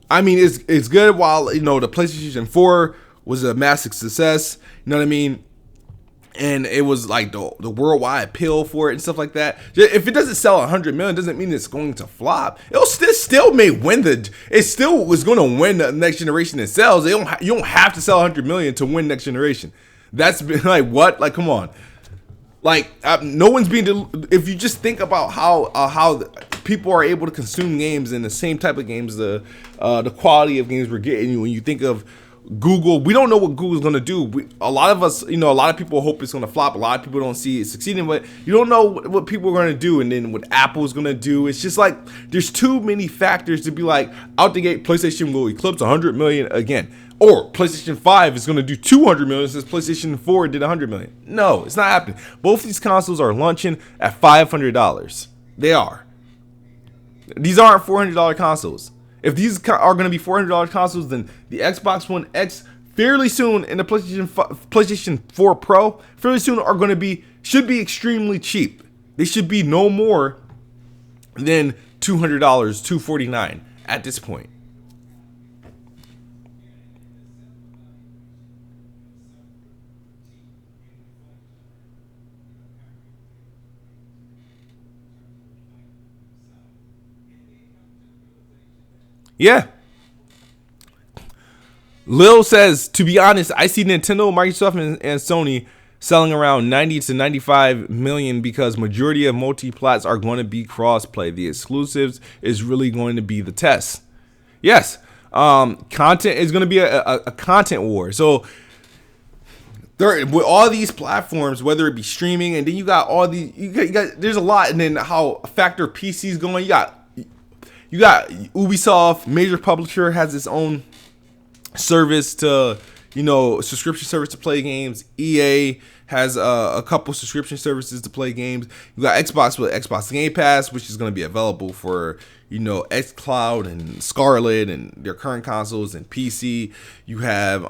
I mean, it's good while, you know, the PlayStation 4 was a massive success, you know what I mean? And it was like the worldwide appeal for it and stuff like that. If it doesn't sell 100 million, doesn't mean it's going to flop. It still may win it still was going to win the next generation in sales. You don't have to sell 100 million to win next generation. That's been like, what? Like, come on. Like, no one's being. If you just think about how people are able to consume games and the same type of games, the quality of games we're getting. When you think of Google, we don't know what Google's gonna do. A lot of us, you know, a lot of people hope it's gonna flop. A lot of people don't see it succeeding, but you don't know what people are gonna do, and then what Apple's gonna do. It's just like there's too many factors to be like, out the gate, PlayStation will eclipse 100 million again. Or PlayStation 5 is going to do 200 million since PlayStation 4 did 100 million. No, it's not happening. Both these consoles are launching at $500. They are. These aren't $400 consoles. If these are going to be $400 consoles, then the Xbox One X fairly soon and the PlayStation 4 Pro fairly soon are going to should be extremely cheap. They should be no more than $200, $249 at this point. Yeah. Lil says, to be honest, I see Nintendo, Microsoft, and Sony selling around 90 to 95 million because majority of multi-plats are going to be cross-play. The exclusives is really going to be the test. Yes. Content is going to be a content war. So with all these platforms, whether it be streaming, and then you got all these, you got there's a lot, and then how Factor PC is going, you got Ubisoft, major publisher, has its own service to, you know, subscription service to play games. EA has a couple subscription services to play games. You got Xbox with Xbox Game Pass, which is going to be available for, you know, xCloud and Scarlett and their current consoles and PC. You have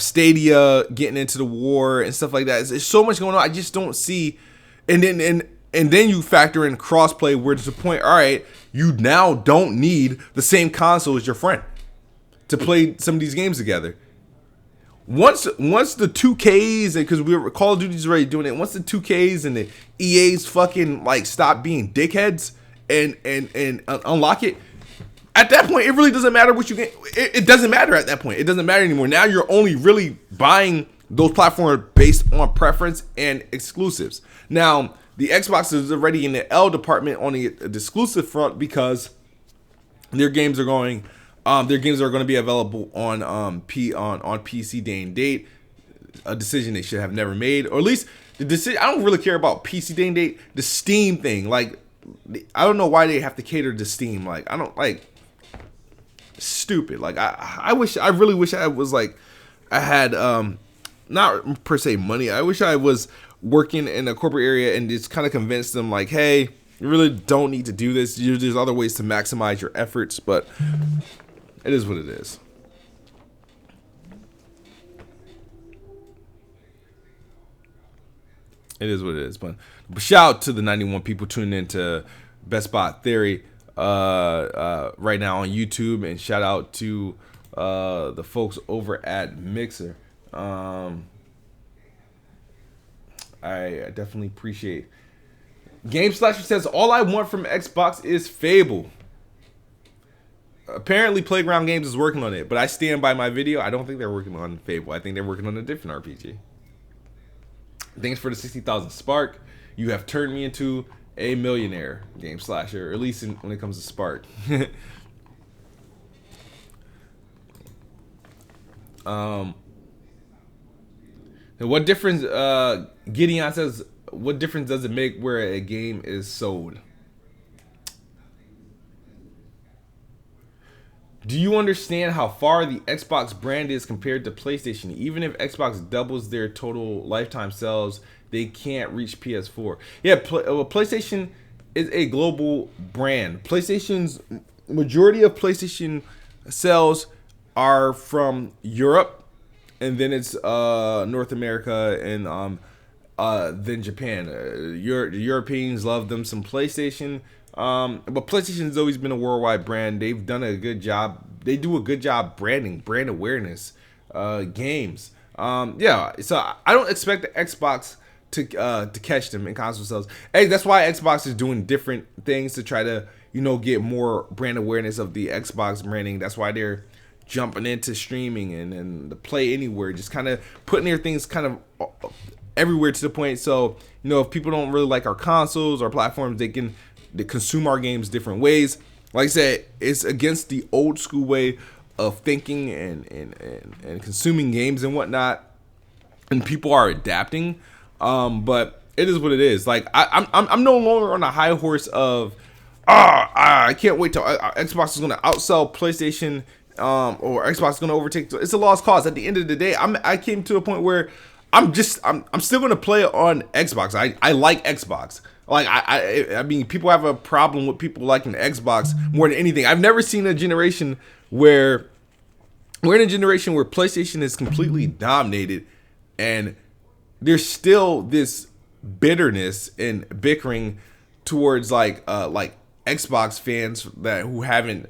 Stadia getting into the war and stuff like that. There's so much going on. I just don't see, and then you factor in crossplay, where it's the point, all right, you now don't need the same console as your friend to play some of these games together. Once the 2Ks, because Call of Duty's already doing it, once the 2Ks and the EAs fucking like stop being dickheads and unlock it, at that point, it really doesn't matter what you get. It doesn't matter at that point. It doesn't matter anymore. Now you're only really buying those platforms based on preference and exclusives. Now, the Xbox is already in the L department on the exclusive front because their games are going to be available on PC day and date. A decision they should have never made, or at least the decision. I don't really care about PC day and date. The Steam thing, like, I don't know why they have to cater to Steam. Like, I don't like. Stupid. Like, I really wish I was like, I had not per se money. I wish I was working in a corporate area and just kind of convince them like, hey, you really don't need to do this. There's other ways to maximize your efforts, but it is what it is. It is what it is. But shout out to the 91 people tuning into Best Spot Theory right now on YouTube, and shout out to the folks over at Mixer. I definitely appreciate. Game Slasher says, all I want from Xbox is Fable. Apparently Playground Games is working on it, but I stand by my video. I don't think they're working on Fable. I think they're working on a different RPG. Thanks for the 60,000 Spark. You have turned me into a millionaire, Game Slasher, at least when it comes to Spark. What difference, Gideon says, what difference does it make where a game is sold? Do you understand how far the Xbox brand is compared to PlayStation? Even if Xbox doubles their total lifetime sales, they can't reach PS4. Yeah, PlayStation is a global brand. Majority of PlayStation sales are from Europe, and then it's North America, and then Japan. The Europeans love them some PlayStation. But PlayStation has always been a worldwide brand. They've done a good job. They do a good job branding, brand awareness, games. Yeah, so I don't expect the Xbox to catch them in console sales. Hey, that's why Xbox is doing different things to try to, get more brand awareness of the Xbox branding. That's why they're jumping into streaming and the play anywhere, just kind of putting their things kind of everywhere, to the point so if people don't really like our consoles or platforms, they consume our games different ways. Like I said, it's against the old school way of thinking and consuming games and whatnot, and people are adapting. But it is what it is. Like I'm no longer on a high horse of I can't wait till Xbox is going to outsell PlayStation, or Xbox is going to overtake. It's a lost cause. At the end of the day, I came to a point where I'm still going to play on Xbox. I like Xbox. Like I mean, people have a problem with people liking Xbox more than anything. I've never seen a generation where we're in a generation where PlayStation is completely dominated, and there's still this bitterness and bickering towards like Xbox fans who haven't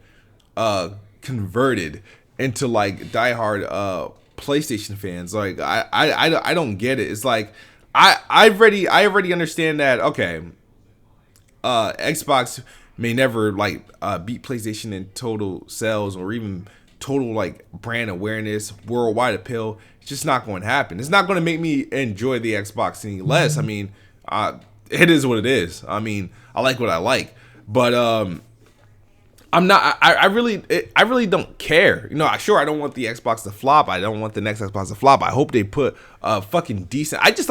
converted into like diehard PlayStation fans. Like I don't get it. It's like I already understand that, okay, Xbox may never beat PlayStation in total sales or even total like brand awareness, worldwide appeal. It's just not going to happen. It's not going to make me enjoy the Xbox any less. I mean, it is what it is. I mean, I like what I like, but I'm not. I really don't care. Sure, I don't want the Xbox to flop. I don't want the next Xbox to flop. I hope they put a fucking decent. I just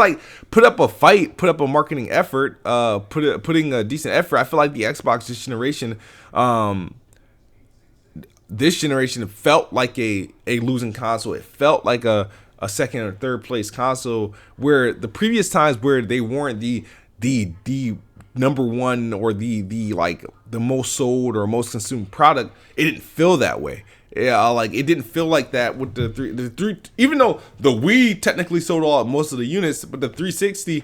put up a fight, put up a marketing effort, putting a decent effort. I feel like the Xbox this generation felt like a losing console. It felt like a second or third place console, where the previous times where they weren't the number one or the most sold or most consumed product, it didn't feel that way. Yeah, it didn't feel like that with the three. Even though the Wii technically sold most of the units, but the 360,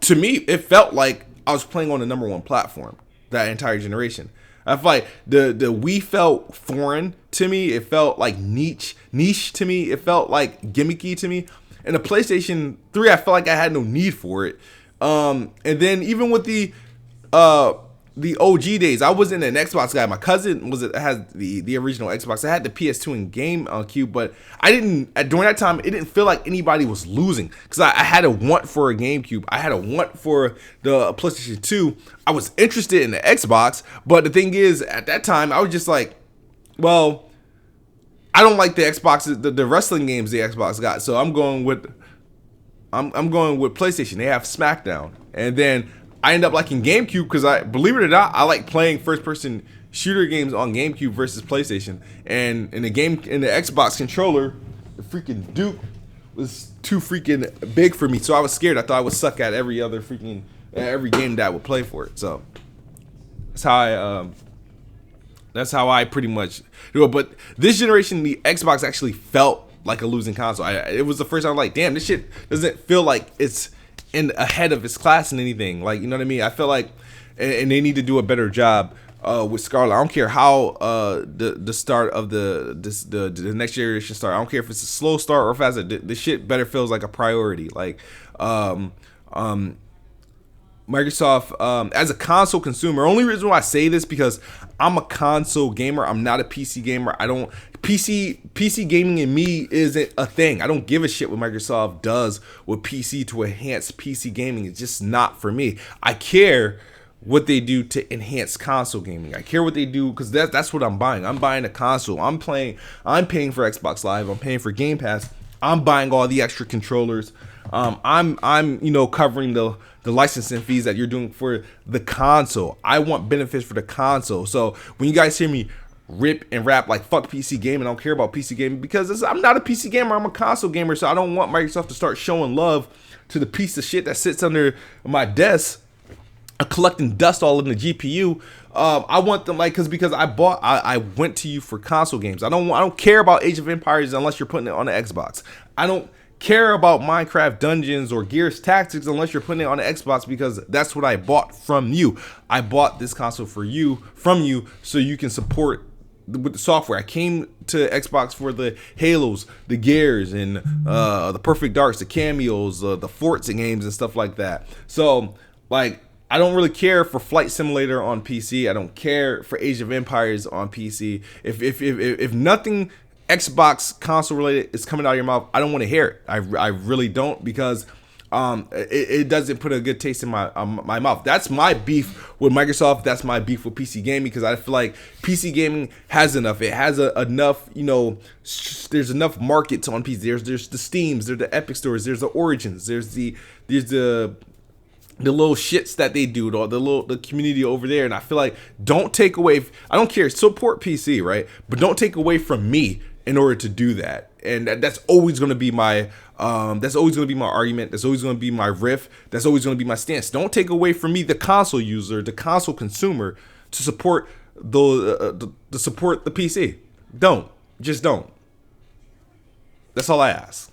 to me, it felt like I was playing on the number one platform that entire generation. I feel like the Wii felt foreign to me. It felt like niche to me. It felt like gimmicky to me. And the PlayStation 3, I felt like I had no need for it. And then even with the OG days, I wasn't an Xbox guy. My cousin has the original Xbox. I had the PS2 and GameCube, but I didn't during that time. It didn't feel like anybody was losing, because I had a want for a GameCube. I had a want for the PlayStation 2. I was interested in the Xbox, but the thing is, at that time, I was just like, well, I don't like the Xbox, the wrestling games the Xbox got, so I'm going with PlayStation. They have SmackDown, and then I end up liking GameCube because believe it or not, I like playing first-person shooter games on GameCube versus PlayStation. And in the Xbox controller, the freaking Duke was too freaking big for me, so I was scared. I thought I would suck at every game that I would play for it. So that's how I pretty much do it. But this generation, the Xbox actually felt like a losing console. It was the first time I'm like, damn, this shit doesn't feel like it's and ahead of its class in anything. Like, you know what I mean? I feel like, and they need to do a better job with Scarlett. I don't care how the start of the next generation start. I don't care if it's a slow start or if it has the shit better feels like a priority. Like Microsoft, as a console consumer, only reason why I say this because I'm a console gamer. I'm not a PC gamer. I don't PC gaming in me isn't a thing. I don't give a shit what Microsoft does with PC to enhance PC gaming. It's just not for me. I care what they do to enhance console gaming. I care what they do because that's what I'm buying. I'm buying a console. I'm paying for Xbox Live. I'm paying for Game Pass. I'm buying all the extra controllers. I'm covering the licensing fees that you're doing for the console. I want benefits for the console. So when you guys hear me rip and rap like fuck PC gaming, I don't care about PC gaming because I'm not a PC gamer. I'm a console gamer. So I don't want Microsoft to start showing love to the piece of shit that sits under my desk, collecting dust all in the GPU. I want them because I went to you for console games. I don't care about Age of Empires unless you're putting it on the Xbox. I don't care about Minecraft Dungeons or Gears Tactics unless you're putting it on the Xbox because that's what I bought from you. I bought this console from you so you can support with the software. I came to Xbox for the Halos, the Gears, and the Perfect Darks, the cameos, the Forza games and stuff like that. So like, I don't really care for Flight Simulator on PC. I don't care for Age of Empires on PC. If nothing Xbox console related is coming out of your mouth, I don't want to hear it. I really don't because it doesn't put a good taste in my mouth. That's my beef with Microsoft. That's my beef with PC gaming because I feel like PC gaming has enough. It has enough. There's enough markets on PC. There's the Steams. There's the Epic stores. There's the Origins. There's the little shits that they do, the community over there. And I feel like don't take away. I don't care. Support PC, right? But don't take away from me in order to do that. And that's always going to be my argument. That's always going to be my riff. That's always going to be my stance. Don't take away from me, the console user, the console consumer, to support to support the PC. Just don't. That's all I ask.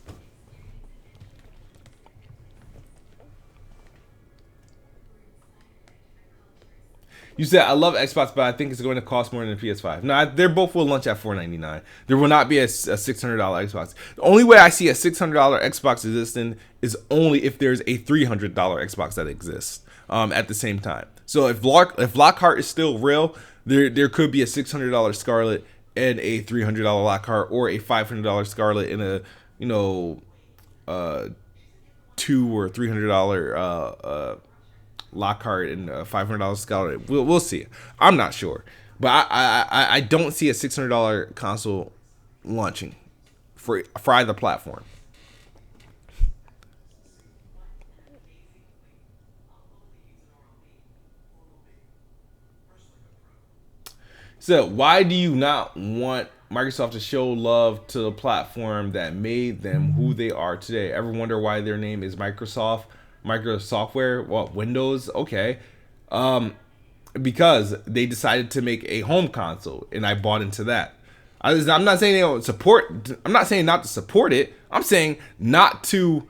You said, I love Xbox, but I think it's going to cost more than the PS5. No, they're both will launch at $499. There will not be a $600 Xbox. The only way I see a $600 Xbox existing is only if there's a $300 Xbox that exists at the same time. So if Lockhart is still real, there could be a $600 Scarlett and a $300 Lockhart, or a $500 Scarlett and a $200 or $300 Lockhart and $500 Scarlett. We'll see. I'm not sure, but I don't see a $600 console launching for either platform. So why do you not want Microsoft to show love to the platform that made them who they are today? Ever wonder why their name is Microsoft? Microsoftware, what, Windows? Okay. Because they decided to make a home console, and I bought into that. I'm not saying they don't support. I'm not saying not to support it. I'm saying not to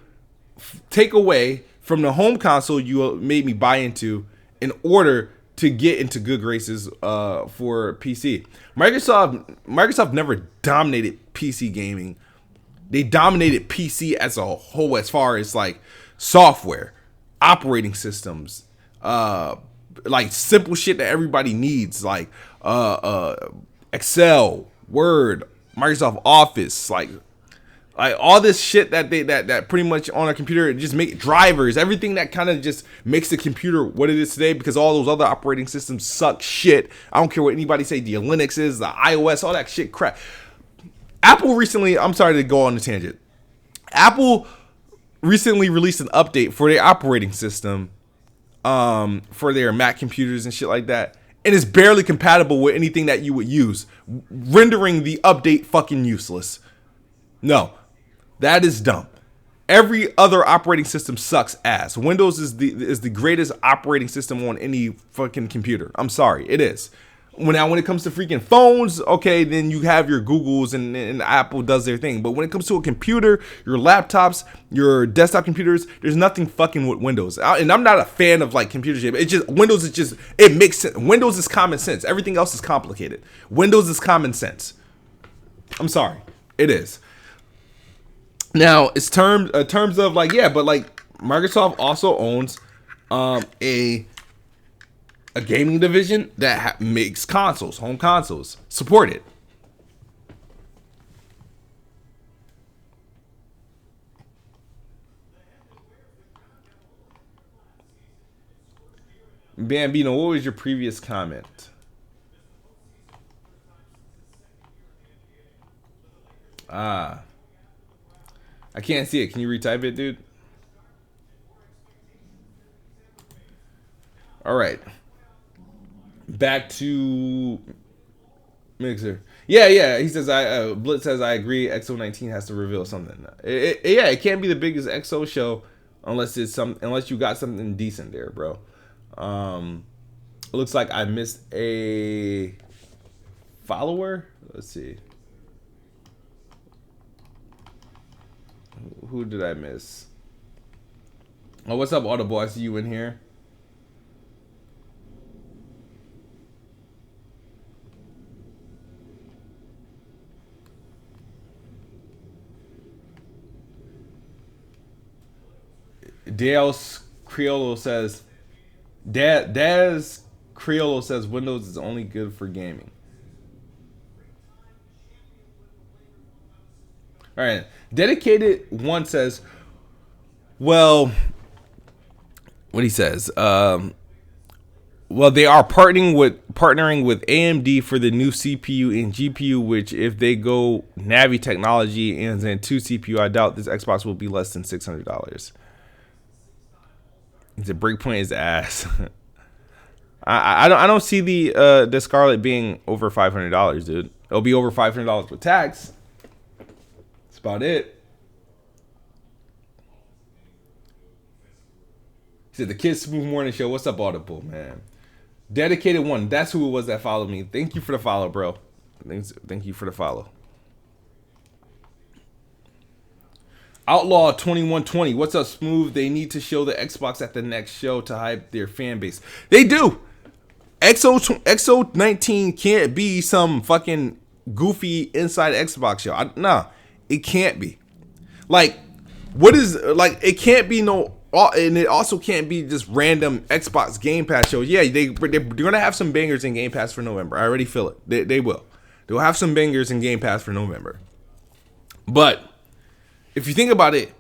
take away from the home console you made me buy into in order to get into good graces for PC. Microsoft never dominated PC gaming. They dominated PC as a whole, as far as like software, operating systems, like simple shit that everybody needs, like Excel, Word, Microsoft Office, like all this shit that pretty much on a computer just make drivers, everything that kind of just makes the computer what it is today, because all those other operating systems suck shit. I don't care what anybody say, the Linux is, the iOS, all that shit crap. Apple recently, I'm sorry to go on a tangent. Apple recently released an update for their operating system for their Mac computers and shit like that. And it's barely compatible with anything that you would use, rendering the update fucking useless. No, that is dumb. Every other operating system sucks ass. Windows is the greatest operating system on any fucking computer. I'm sorry, it is. When it comes to freaking phones, okay, then you have your Googles and Apple does their thing. But when it comes to a computer, your laptops, your desktop computers, there's nothing fucking with Windows. And I'm not a fan of like computer shit. It's just Windows is just, it makes sense. Windows is common sense. Everything else is complicated. Windows is common sense. I'm sorry, it is. Now it's terms of like, yeah, but like Microsoft also owns a gaming division that makes consoles, home consoles. Support it. Bambino, what was your previous comment? I can't see it. Can you retype it, dude? All right. Back to Mixer. Yeah. He says Blitz says I agree. XO19 has to reveal something. It can't be the biggest XO show unless you got something decent there, bro. It looks like I missed a follower. Let's see. Who did I miss? Oh, what's up, Audible? I see you in here. Daz Criollo says Windows is only good for gaming. All right. Dedicated one says, well, what he says, well, they are partnering with AMD for the new CPU and GPU, which if they go Navi technology and then 2 CPU, I doubt this Xbox will be less than $600. The Breakpoint is ass. I don't see the Scarlett being over $500, dude. It'll be over $500 with tax. That's about it. He said the Kids Smooth Morning Show. What's up, Audible, man? Dedicated one. That's who it was that followed me. Thank you for the follow, bro. Thank you for the follow. Outlaw 2120. What's up, Smooth? They need to show the Xbox at the next show to hype their fan base. They do. XO19 can't be some fucking goofy inside Xbox show. Nah, it can't be. Like, what is, like, it can't be no, and it also can't be just random Xbox Game Pass shows. Yeah, they're gonna have some bangers in Game Pass for November. I already feel it. They will. They'll have some bangers in Game Pass for November. But if you think about it,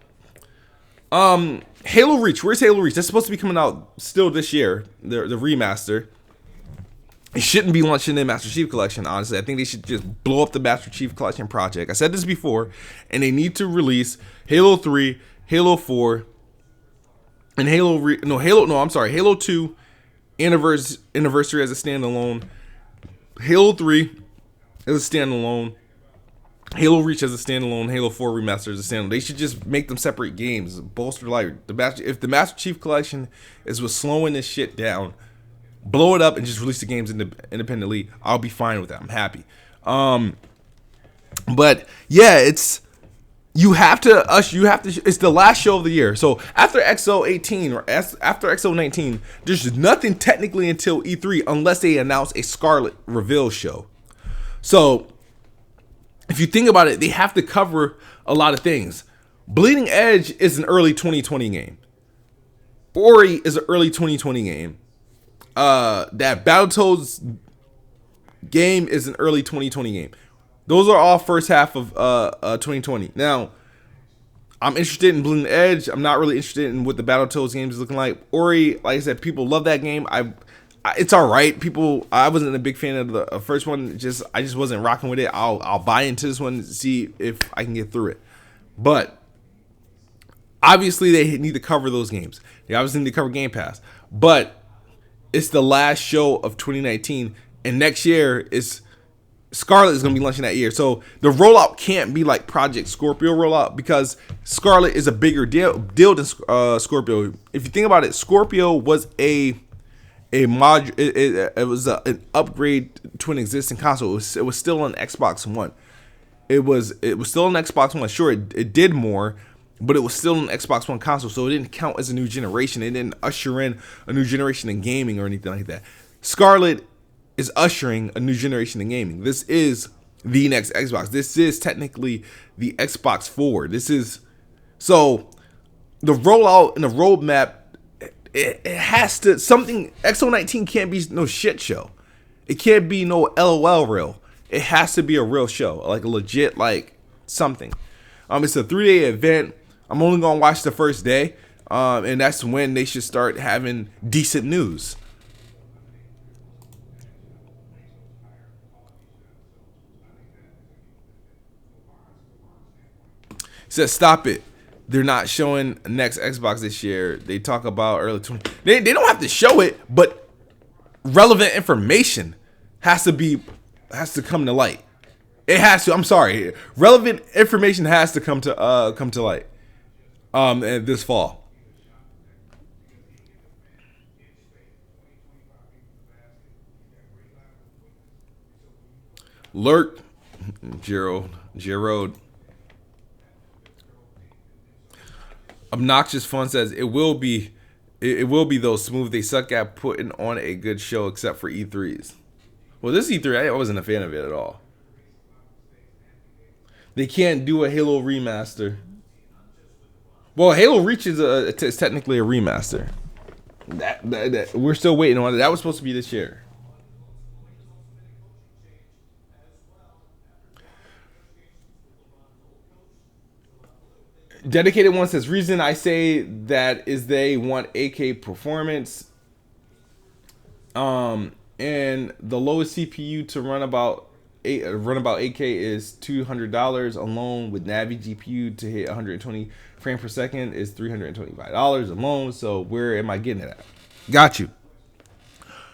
Halo Reach, where's Halo Reach? That's supposed to be coming out still this year, the remaster. It shouldn't be launching in Master Chief Collection, honestly. I think they should just blow up the Master Chief Collection project. I said this before, and they need to release Halo 3, Halo 4, and Halo 2 anniversary as a standalone, Halo 3 as a standalone, Halo Reach as a standalone, Halo 4 remaster as a standalone. They should just make them separate games. Bolster like if the Master Chief Collection is what's slowing this shit down, blow it up and just release the games independently. I'll be fine with that. I'm happy. But yeah, it's it's the last show of the year. So after XO18 or after XO19, there's nothing technically until E3 unless they announce a Scarlett reveal show. So if you think about it, they have to cover a lot of things. Bleeding Edge is an early 2020 game. Ori is an early 2020 game. That Battletoads game is an early 2020 game. Those are all first half of 2020. Now, I'm interested in Bleeding Edge. I'm not really interested in what the Battletoads game is looking like. Ori, like I said, people love that game. It's all right. I wasn't a big fan of the first one. I just wasn't rocking with it. I'll buy into this one to see if I can get through it. But obviously, they need to cover those games. They obviously need to cover Game Pass. But it's the last show of 2019, and next year Scarlett is going to be launching that year. So the rollout can't be like Project Scorpio rollout because Scarlett is a bigger deal than Scorpio. If you think about it, Scorpio was a a mod. It was an upgrade to an existing console. It was still on Xbox One. It was still an Xbox One. Sure, it did more, but it was still an Xbox One console, so it didn't count as a new generation. It didn't usher in a new generation in gaming or anything like that. Scarlett is ushering a new generation in gaming. This is the next Xbox. This is technically the Xbox 4. This is so the rollout and the roadmap. It has to something. XO19 can't be no shit show. It can't be no LOL reel. It has to be a real show, like a legit like something. It's a 3-day event. I'm only gonna watch the first day, and that's when they should start having decent news. Says stop it. They're not showing next Xbox this year. They talk about early 20. They don't have to show it, but relevant information has to come to light. It has to. I'm sorry. Relevant information has to come to light. This fall. Lurk, Gerald. Obnoxious Fun says it will be though smooth. They suck at putting on a good show except for E3s. Well, this E3 I wasn't a fan of it at all. They can't do a Halo remaster. Well, Halo Reach is technically a remaster. That we're still waiting on it. That was supposed to be this year. Dedicated One says, reason I say that is they want 8K performance. And the lowest CPU to run about 8K is $200 alone, with Navi GPU to hit 120 frames per second is $325 alone. So where am I getting it at? Got you.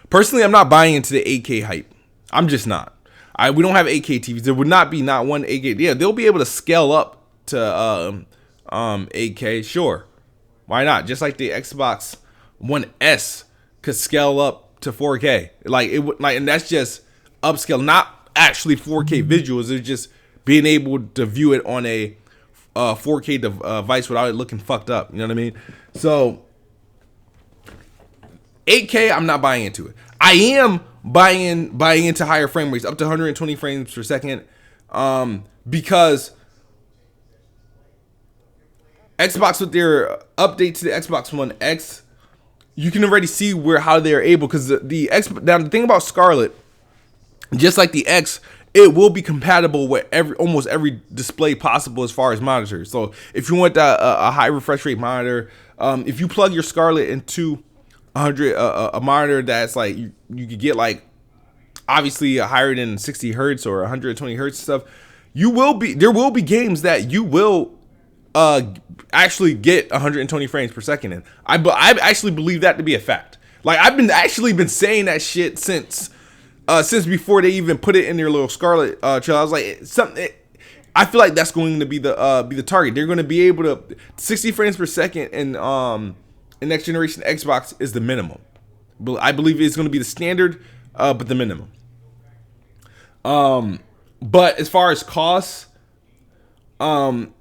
Personally, I'm not buying into the 8K hype. I'm just not. We don't have 8K TVs. There would not be not one 8K. Yeah, they'll be able to scale up to 8K, sure. Why not? Just like the Xbox One S could scale up to 4K. Like it would and that's just upscale, not actually 4K visuals. It's just being able to view it on a 4K device without it looking fucked up. You know what I mean? So 8K, I'm not buying into it. I am buying into higher frame rates, up to 120 frames per second, because Xbox, with their update to the Xbox One X, you can already see how they're able, because now the thing about Scarlett, just like the X, it will be compatible with almost every display possible as far as monitors. So if you want a high refresh rate monitor, if you plug your Scarlett into a monitor that's like you could get like obviously higher than 60 hertz or 120 hertz stuff, there will be games that you will actually get 120 frames per second in. I actually believe that to be a fact. Like I've been saying that shit since before they even put it in their little Scarlett trailer. I was like I feel like that's going to be the target. They're going to be able to 60 frames per second, and next generation Xbox is the minimum. But I believe it's going to be the standard, but the minimum. But as far as costs, I'm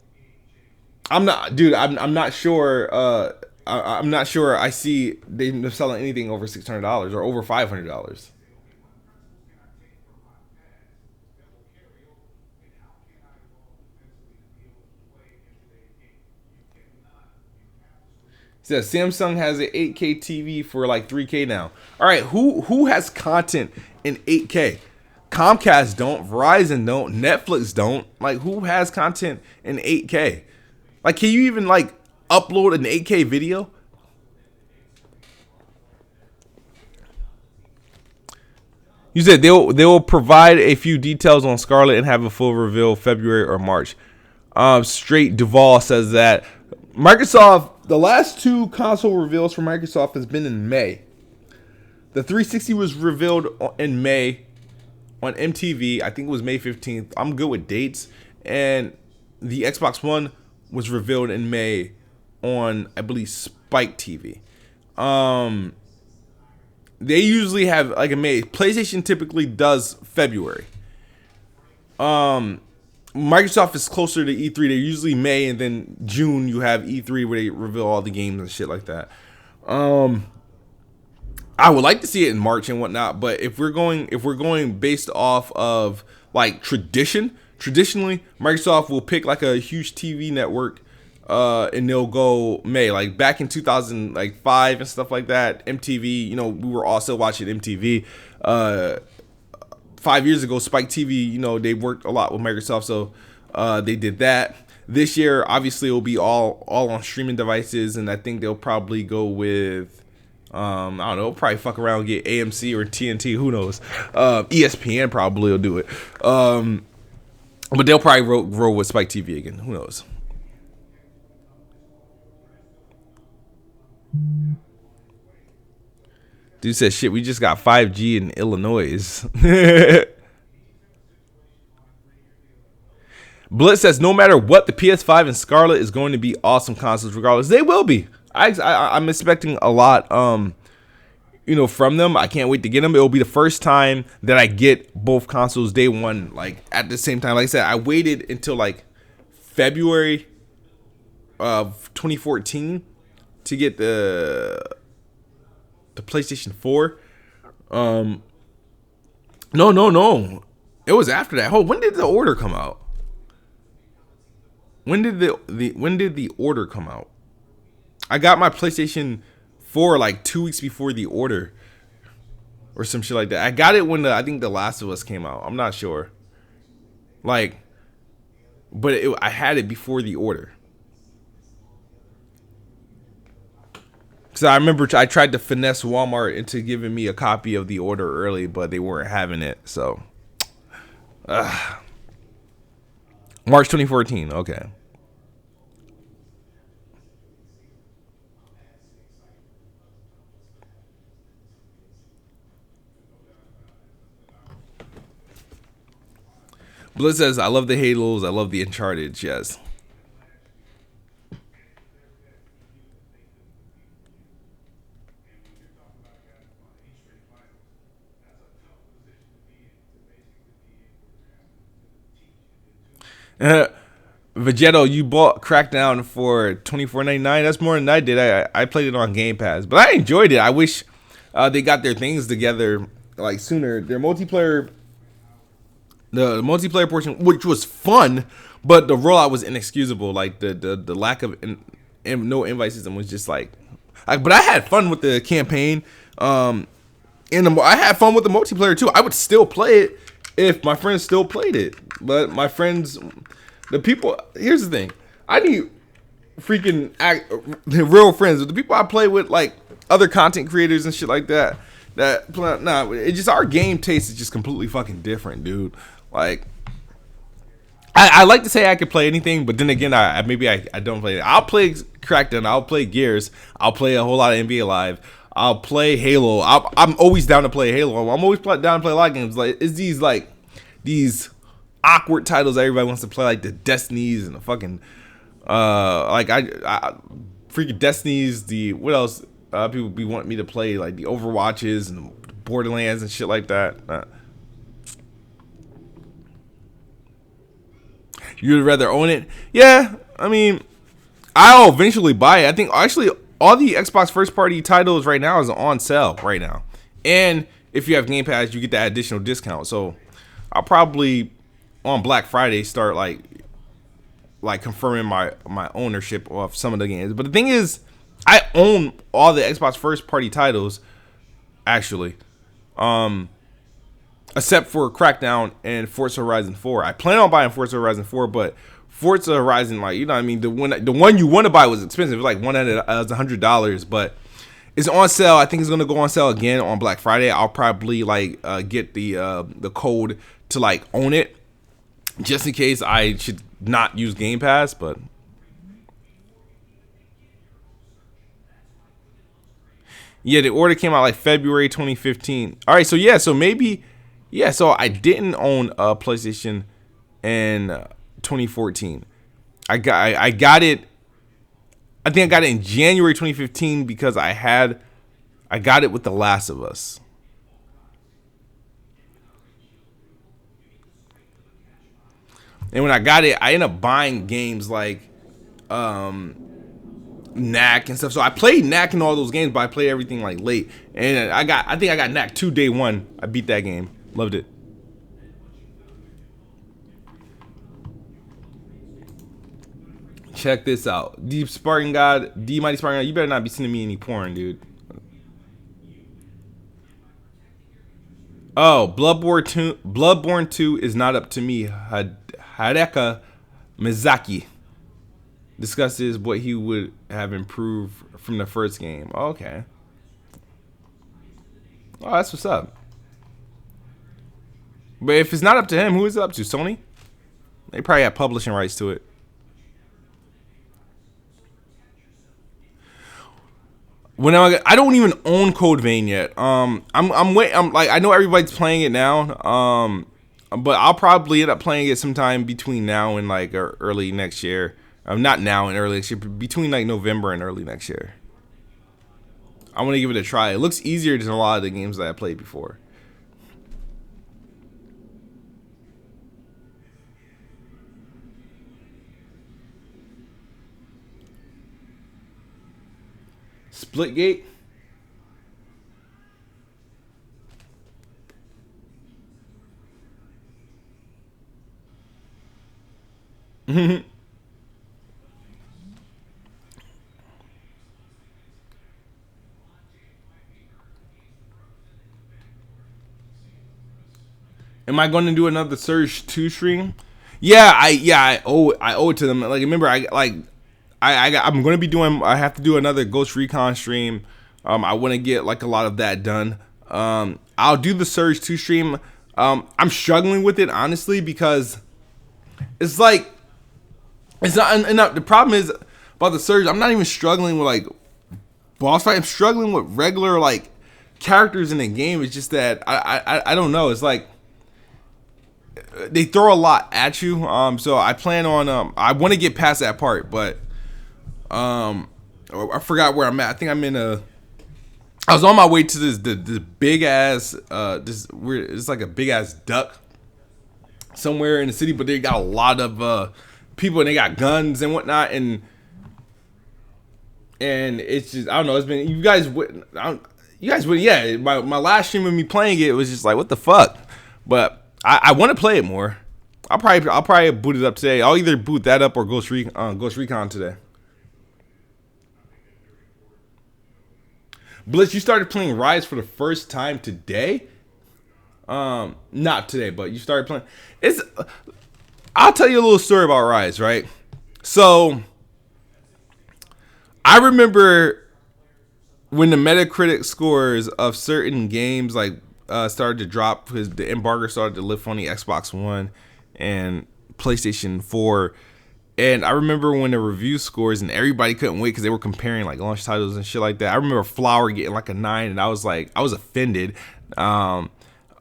not sure. I'm not sure. I see they're selling anything over $600 or over $500. It says Samsung has an 8K TV for like 3K now. All right, who has content in 8K? Comcast don't, Verizon don't, Netflix don't. Like, who has content in 8K? Like, can you even like upload an 8K video? You said they will provide a few details on Scarlett and have a full reveal February or March. Straight Duvall says that Microsoft, the last two console reveals for Microsoft has been in May. The 360 was revealed in May on MTV. I think it was May 15th. I'm good with dates. And the Xbox One was revealed in May on, I believe, Spike TV. They usually have like a May. PlayStation typically does February. Microsoft is closer to E3. They're usually May, and then June you have E3 where they reveal all the games and shit like that. I would like to see it in March and whatnot, but if we're going based off of like traditionally Microsoft will pick like a huge TV network, and they'll go May. Like back in 2005 and stuff like that, MTV. You know, we were also watching MTV. 5 years ago, Spike TV. You know, they worked a lot with Microsoft, so they did that. This year, obviously, it will be all on streaming devices, and I think they'll probably go with. I don't know, probably fuck around and get AMC or TNT, who knows. ESPN probably will do it. But they'll probably roll with Spike TV again, who knows. Dude said, shit, we just got 5G in Illinois. Blitz says, no matter what, the PS5 and Scarlett is going to be awesome consoles regardless. They will be. I'm expecting a lot, you know, from them. I can't wait to get them. It will be the first time that I get both consoles day one, like at the same time. Like I said, I waited until like February of 2014 to get the PlayStation 4. No. It was after that. When did the order come out? When did the order come out? I got my PlayStation 4 like 2 weeks before the order or some shit like that. I got it when I think The Last of Us came out. I'm not sure. Like, but I had it before the order. So I remember I tried to finesse Walmart into giving me a copy of the order early, but they weren't having it. So, March 2014. Okay. Blitz says, I love the Halos. I love the Uncharted. Yes. Vegeto, you bought Crackdown for $24.99. That's more than I did. I played it on Game Pass, but I enjoyed it. I wish they got their things together like sooner. Their multiplayer, the multiplayer portion, which was fun, but the rollout was inexcusable. Like the lack of no invite system was just like. But I had fun with the campaign. I had fun with the multiplayer too. I would still play it if my friends still played it. But my friends, the people. Here's the thing: I need freaking real friends. The people I play with, like other content creators and shit like that. It just our game taste is just completely fucking different, dude. Like, I like to say I could play anything, but then again, I don't play it. I'll play Crackdown. I'll play Gears. I'll play a whole lot of NBA Live. I'll play Halo. I'm always down to play Halo. I'm always down to play a lot of games. Like, it's these awkward titles everybody wants to play, like the Destinies and the fucking like I freaking Destinies. The what else? People be wanting me to play, like the Overwatches and the Borderlands and shit like that. You'd rather own it? Yeah, I mean, I'll eventually buy it. I think actually all the Xbox first party titles right now is on sale right now, and if you have Game Pass, you get that additional discount. So I'll probably on Black Friday start like confirming my ownership of some of the games. But the thing is, I own all the Xbox first party titles actually, except for Crackdown and Forza Horizon 4. I plan on buying Forza Horizon 4, but Forza Horizon, like, you know what I mean, the one you want to buy was expensive. It was like $100, but it's on sale. I think it's gonna go on sale again on Black Friday. I'll probably like get the code to like own it, just in case I should not use Game Pass. But yeah, the order came out like February 2015. All right, so yeah, so maybe yeah, so I didn't own a PlayStation in 2014. I got it. I think I got it in January 2015 because I I got it with The Last of Us. And when I got it, I ended up buying games like Knack and stuff. So I played Knack in all those games, but I played everything like late. And I think I got Knack 2 day 1. I beat that game. Loved it. Check this out. Deep Sparking God, D Mighty Sparking God, you better not be sending me any porn, dude. Oh, Bloodborne 2 is not up to me. Hideka Mizaki discusses what he would have improved from the first game. Oh, okay. Oh, that's what's up. But if it's not up to him, who is it up to? Sony? They probably have publishing rights to it. When I don't even own Code Vein yet. I'm like, I know everybody's playing it now. But I'll probably end up playing it sometime between now and like early next year. Not now and early next year, but between like November and early next year. I want to give it a try. It looks easier than a lot of the games that I played before. Splitgate. Am I going to do another Surge 2 stream? Yeah, I owe it to them. Like, remember, I'm going to be doing. I have to do another Ghost Recon stream. I want to get like a lot of that done. I'll do the Surge 2 stream. I'm struggling with it honestly because it's like it's not. The problem is about the Surge. I'm not even struggling with like boss fight. I'm struggling with regular like characters in the game. It's just that I don't know. It's like they throw a lot at you. So I plan on I want to get past that part, but I forgot where I'm at. I think I was on my way to this big ass it's like a big ass duck somewhere in the city, but they got a lot of people and they got guns and whatnot, and it's just I don't know. It's been you guys would yeah. My last stream of me playing it was just like what the fuck, but I want to play it more. I'll probably boot it up today. I'll either boot that up or Ghost Recon today. Blitz, you started playing Ryse for the first time today? Not today, but you started playing. I'll tell you a little story about Ryse, right? So, I remember when the Metacritic scores of certain games like started to drop because the embargo started to lift on the Xbox One and PlayStation 4. And I remember when the review scores and everybody couldn't wait because they were comparing like launch titles and shit like that. I remember Flower getting like a 9 and I was offended. And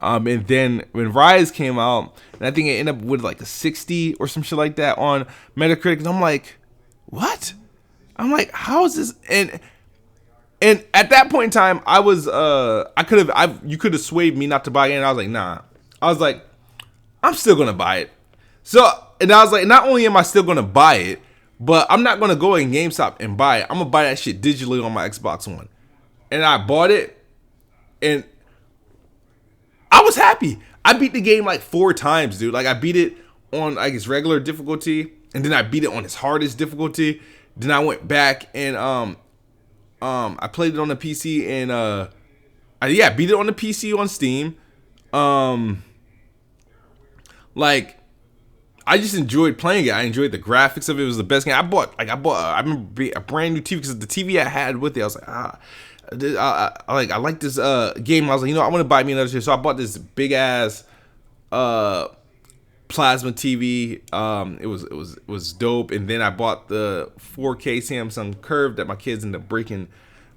then when Ryse came out, and I think it ended up with like a 60 or some shit like that on Metacritic, and I'm like, what? I'm like, how is this? And at that point in time, I was you could have swayed me not to buy it, and I was like, nah. I was like, I'm still gonna buy it. So, and I was like, not only am I still gonna buy it, but I'm not gonna go in GameStop and buy it. I'm gonna buy that shit digitally on my Xbox One. And I bought it, and I was happy. I beat the game like 4 times, dude. Like I beat it on like its regular difficulty, and then I beat it on its hardest difficulty. Then I went back and I played it on the PC and I beat it on the PC on Steam. Like I just enjoyed playing it. I enjoyed the graphics of it. It was the best game. I remember a brand new TV because the TV I had with it. I was like, I like this game. I was like, I want to buy me another shit. So I bought this big ass plasma TV. It was dope. And then I bought the 4K Samsung Curve that my kids ended up breaking.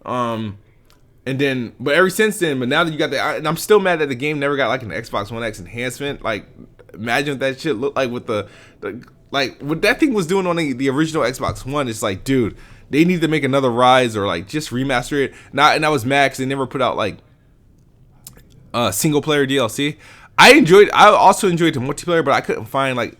And then, but ever since then, but now that you got and I'm still mad that the game never got like an Xbox One X enhancement. Like, imagine what that shit looked like with like what that thing was doing on the original Xbox One. It's like, dude, they need to make another Ryse or like just remaster it. And I was mad because they never put out like single player DLC. I also enjoyed the multiplayer, but I couldn't find like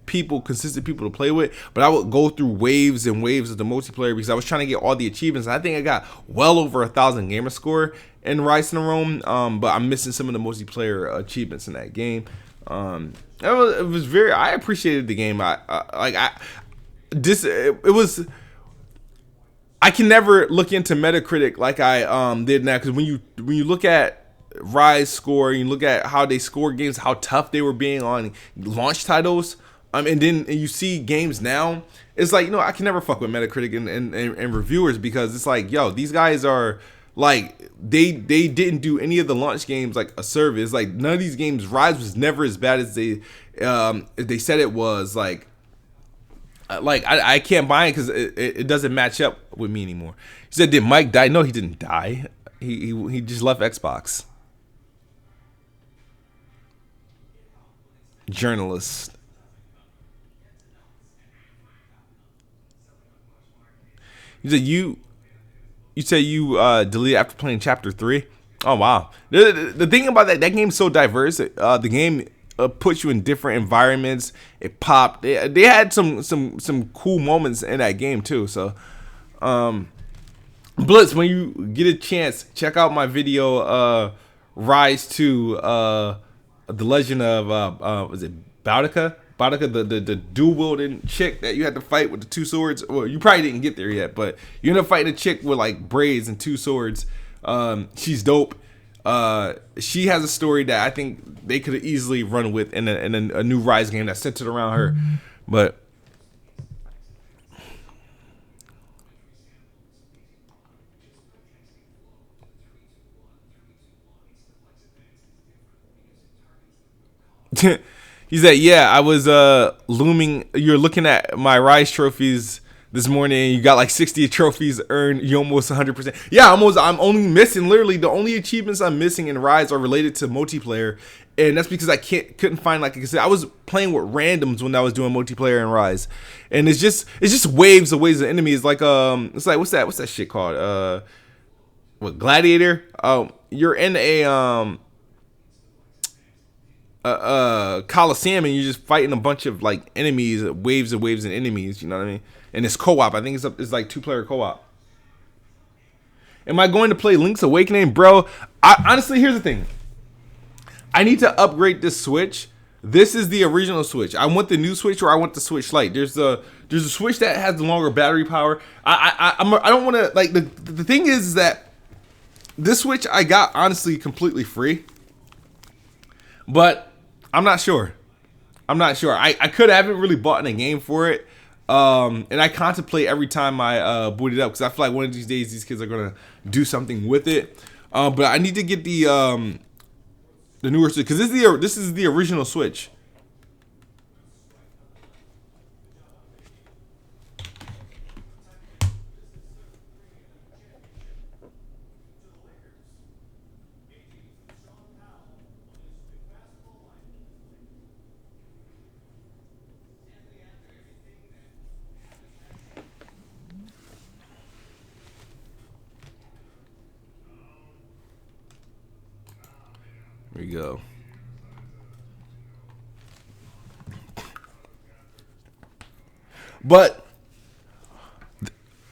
consistent people to play with. But I would go through waves and waves of the multiplayer because I was trying to get all the achievements. And I think I got well over 1,000 gamer score in Ryse and Rome. But I'm missing some of the multiplayer achievements in that game. It was very. I appreciated the game. I can never look into Metacritic like I did now, because when you look at Ryse score, you look at how they score games, how tough they were being on launch titles, and then you see games now, it's like, I can never fuck with Metacritic and reviewers, because it's like, yo, these guys are like, they didn't do any of the launch games like a service. Like, none of these games, Ryse was never as bad as they said it was. Like I can't buy it because it doesn't match up with me anymore. He said, did Mike die? No, he didn't die. He just left Xbox. Journalist. He said you deleted after playing chapter 3. Oh wow. The thing about that game's so diverse. The game puts you in different environments. It popped. They had some cool moments in that game too. So Blitz, when you get a chance, check out my video Ryse to the legend of was it Boudica, the dual wielding chick that you had to fight with the 2 swords. Well, you probably didn't get there yet, but you end up fighting a chick with like braids and 2 swords. She's dope. She has a story that I think they could have easily run with in a new Ryse game that's centered around her. But he said, yeah, I was looming. You're looking at my Ryse trophies this morning, and you got like 60 trophies earned. You almost 100%. Yeah, I'm only missing, literally the only achievements I'm missing in Ryse are related to multiplayer, and that's because I couldn't find, like I said, I was playing with randoms when I was doing multiplayer in Ryse, and it's just waves of enemies. Like it's like what's that shit called? What, Gladiator? You're in a Coliseum, and you're just fighting a bunch of like enemies, waves and enemies, you know what I mean? And it's co-op. I think it's like 2-player co-op. Am I going to play Link's Awakening? Bro, honestly, here's the thing. I need to upgrade this Switch. This is the original Switch. I want the new Switch, or I want the Switch Lite. There's a Switch that has the longer battery power. I don't want to, like, the thing is that this Switch I got honestly completely free, but I'm not sure. I haven't really bought a game for it. And I contemplate every time I boot it up, because I feel like one of these days these kids are gonna do something with it. But I need to get the newer Switch, because this is the original Switch. There you go. But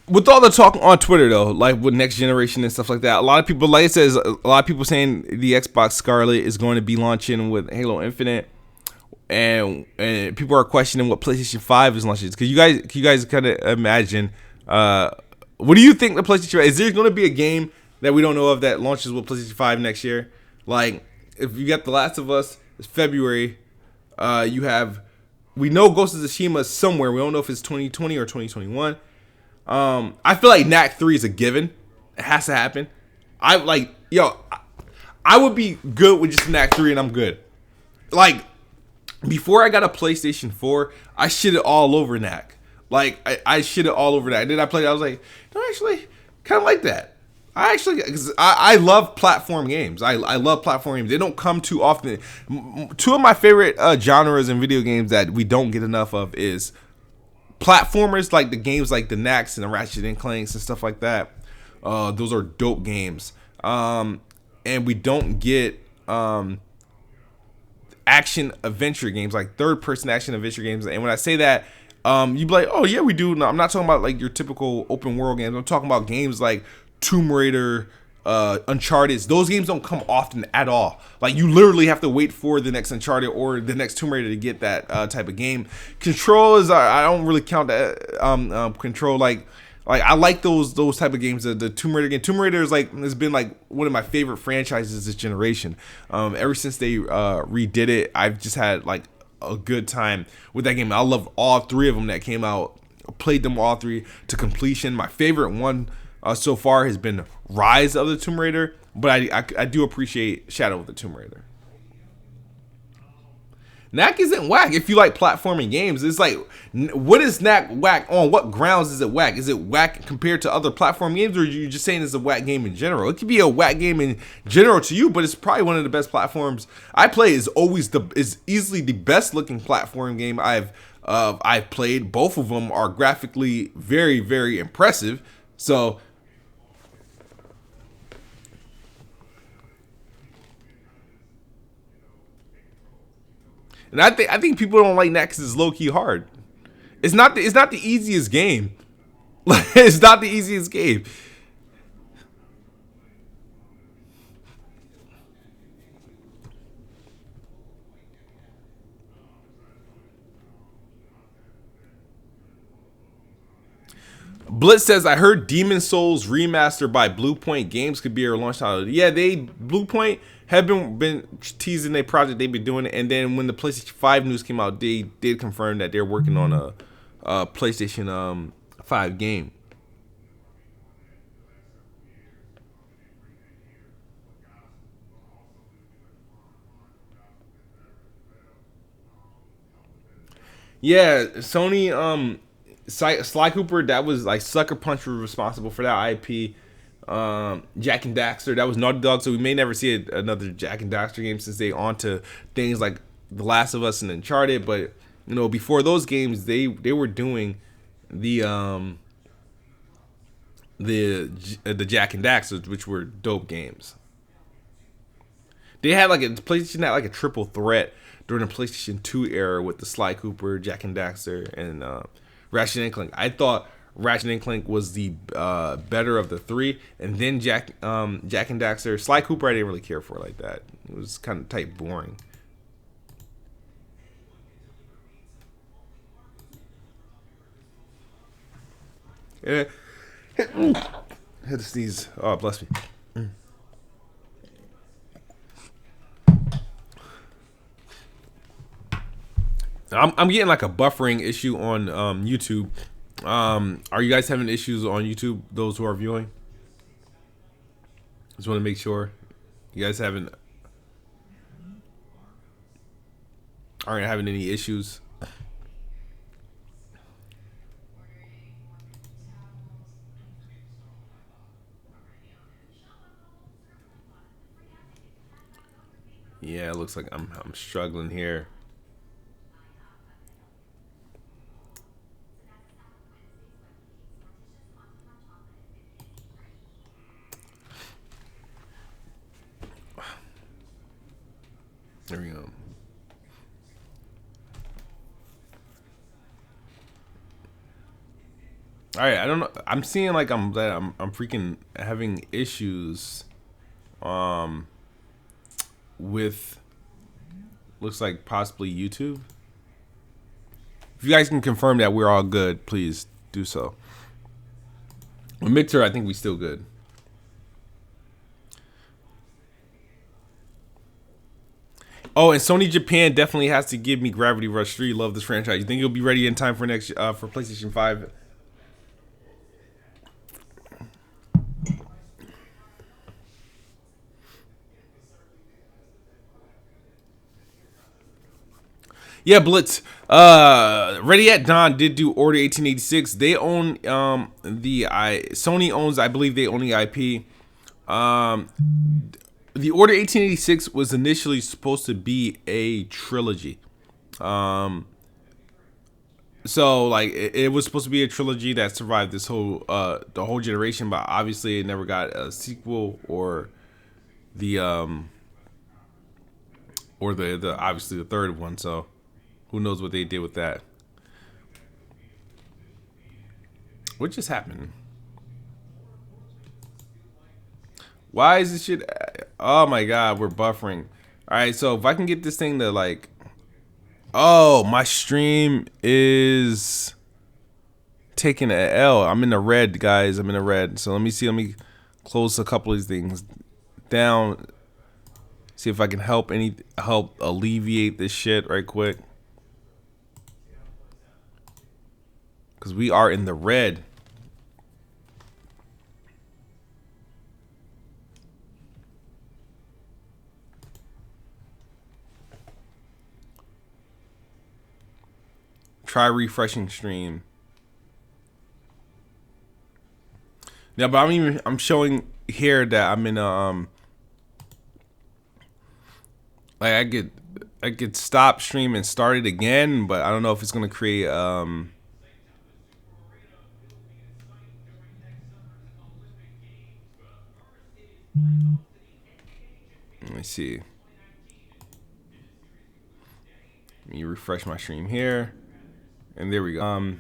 with all the talk on Twitter, though, like with next generation and stuff like that, a lot of people, like it says, a lot of people saying the Xbox Scarlett is going to be launching with Halo Infinite, and people are questioning what PlayStation 5 is launching. Because you guys kind of imagine, what do you think the PlayStation 5 is? There going to be a game that we don't know of that launches with PlayStation 5 next year? Like, if you got The Last of Us, it's February. We know Ghost of Tsushima is somewhere. We don't know if it's 2020 or 2021. I feel like Knack 3 is a given. It has to happen. I would be good with just Knack 3 and I'm good. Like, before I got a PlayStation 4, I shit it all over Knack. Like, I shit it all over that. And then I played it, I was like, no, actually, kind of like that. Because I love platform games. I love platform games. They don't come too often. Two of my favorite genres in video games that we don't get enough of is platformers like the games like the Knacks and the Ratchet and Clanks and stuff like that. Those are dope games. And we don't get action adventure games, like third person action adventure games. And when I say that, you'd be like, oh yeah, we do. No, I'm not talking about like your typical open world games. I'm talking about games like Tomb Raider, Uncharted. Those games don't come often at all. Like you literally have to wait for the next Uncharted or the next Tomb Raider to get that type of game. Control is I don't really count that Control like I like those type of games. The Tomb Raider game. Tomb Raider is like has been like one of my favorite franchises this generation. Ever since they redid it, I've just had like a good time with that game. I love all three of them that came out. Played them all three to completion. My favorite one so far has been Ryse of the Tomb Raider, but I do appreciate Shadow of the Tomb Raider. Knack isn't whack if you like platforming games. It's like, what is Knack whack on? What grounds is it whack? Is it whack compared to other platform games, or are you just saying it's a whack game in general? It could be a whack game in general to you, but it's probably one of the best platforms I play. Is easily the best looking platform game I've played. Both of them are graphically very, very impressive. So. And I think people don't like that because it's low key hard. It's not the easiest game. It's not the easiest game. Blitz says, I heard Demon Souls remastered by Bluepoint Games could be a launch title. Yeah, Bluepoint have been teasing their project. They've been doing it, and then when the PlayStation 5 news came out, they did confirm that they're working on a PlayStation 5 game. Yeah, Sony Sly Cooper, that was like Sucker Punch was responsible for that IP. Jack and Daxter, that was Naughty Dog, so we may never see another Jack and Daxter game since they on to things like The Last of Us and Uncharted. But you know, before those games, they were doing the Jack and Daxters, which were dope games. They had like PlayStation had like a triple threat during the PlayStation 2 era with the Sly Cooper, Jack and Daxter, and Ratchet and Clank. I thought Ratchet and Clank was the better of the three, and then Jack and Daxter. Sly Cooper, I didn't really care for like that. It was kind of type boring. Yeah, had to sneeze. Oh, bless me. I'm getting like a buffering issue on YouTube. Are you guys having issues on YouTube? Those who are viewing, just want to make sure you guys aren't having any issues. Yeah, it looks like I'm struggling here. There we go. All right, I don't know. I'm seeing like I'm freaking having issues with looks like possibly YouTube. If you guys can confirm that we're all good, please do so. With Mixer, I think we still good. Oh, and Sony Japan definitely has to give me Gravity Rush 3. Love this franchise. You think it'll be ready in time for next for PlayStation 5? Yeah, Blitz. Ready at Dawn did do Order 1886. They own Sony owns, I believe they own the IP. The Order 1886 was initially supposed to be a trilogy. So like it was supposed to be a trilogy that survived this whole the whole generation, but obviously it never got a sequel the um or the obviously the third one. So who knows what they did with that? What just happened? Why is this shit? Oh my god, we're buffering. All right, so if I can get this thing to like, oh, my stream is taking an L. I'm in the red, guys. I'm in the red. So let me see. Let me close a couple of these things down. See if I can help alleviate this shit right quick. Because we are in the red. Try refreshing stream. Yeah, but I'm showing here that I'm in like I could stop stream and start it again, but I don't know if it's gonna create let me see. Let me refresh my stream here. And there we go.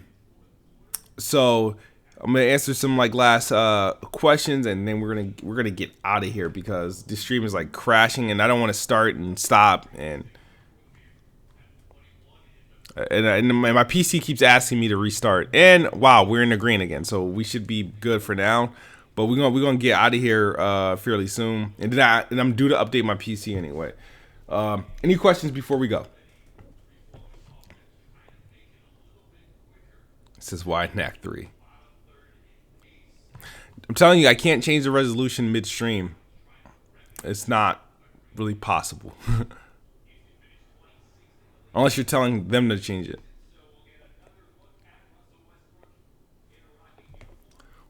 So I'm gonna answer some like last questions, and then we're gonna get out of here because this stream is like crashing, and I don't want to start and stop, and my PC keeps asking me to restart. And wow, we're in the green again, so we should be good for now. But we're gonna get out of here fairly soon, and then I'm due to update my PC anyway. Any questions before we go? This is why NAC 3. I'm telling you, I can't change the resolution midstream. It's not really possible. Unless you're telling them to change it.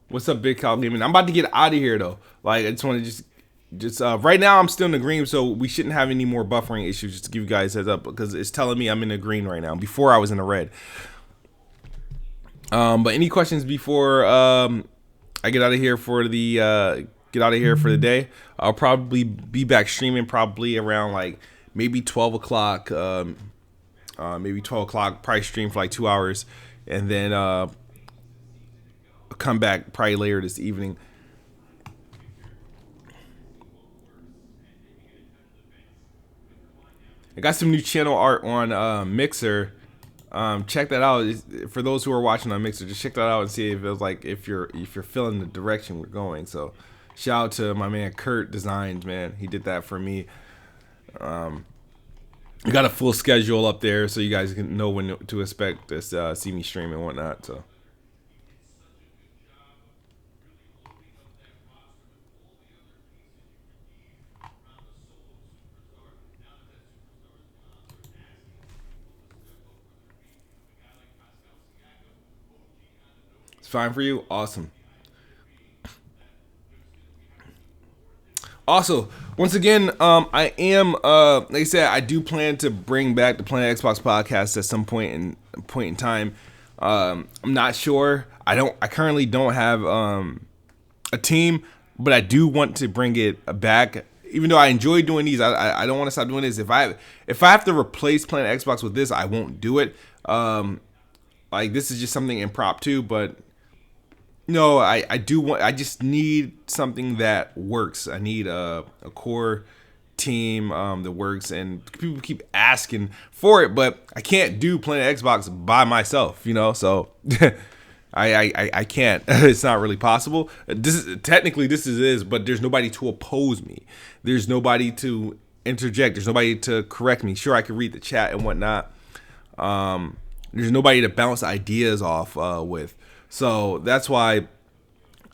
What's up, Big Cow Gaming? I'm about to get out of here though. Like I just want to just right now I'm still in the green, so we shouldn't have any more buffering issues. Just to give you guys a heads up, because it's telling me I'm in the green right now. Before I was in the red. But any questions before I get out of here for the day? I'll probably be back streaming probably around like maybe 12 o'clock. Maybe 12 o'clock. Probably stream for like 2 hours, and then come back probably later this evening. I got some new channel art on Mixer. Check that out. For those who are watching on Mixer, just check that out and see if it was like if you're feeling the direction we're going. So shout out to my man Kurt Designs, man. He did that for me. We got a full schedule up there so you guys can know when to expect this, see me stream and whatnot. So it's fine for you. Awesome. Also, once again, I am like I said, I do plan to bring back the Planet Xbox podcast at some point in time. I'm not sure. I currently don't have a team, but I do want to bring it back. Even though I enjoy doing these, I don't want to stop doing this. If I have to replace Planet Xbox with this, I won't do it. Like this is just something impromptu, but no, I do want. I just need something that works. I need a core team that works, and people keep asking for it, but I can't do Planet Xbox by myself. You know, so I can't. It's not really possible. This is, but there's nobody to oppose me. There's nobody to interject. There's nobody to correct me. Sure, I can read the chat and whatnot. There's nobody to bounce ideas off with. So that's why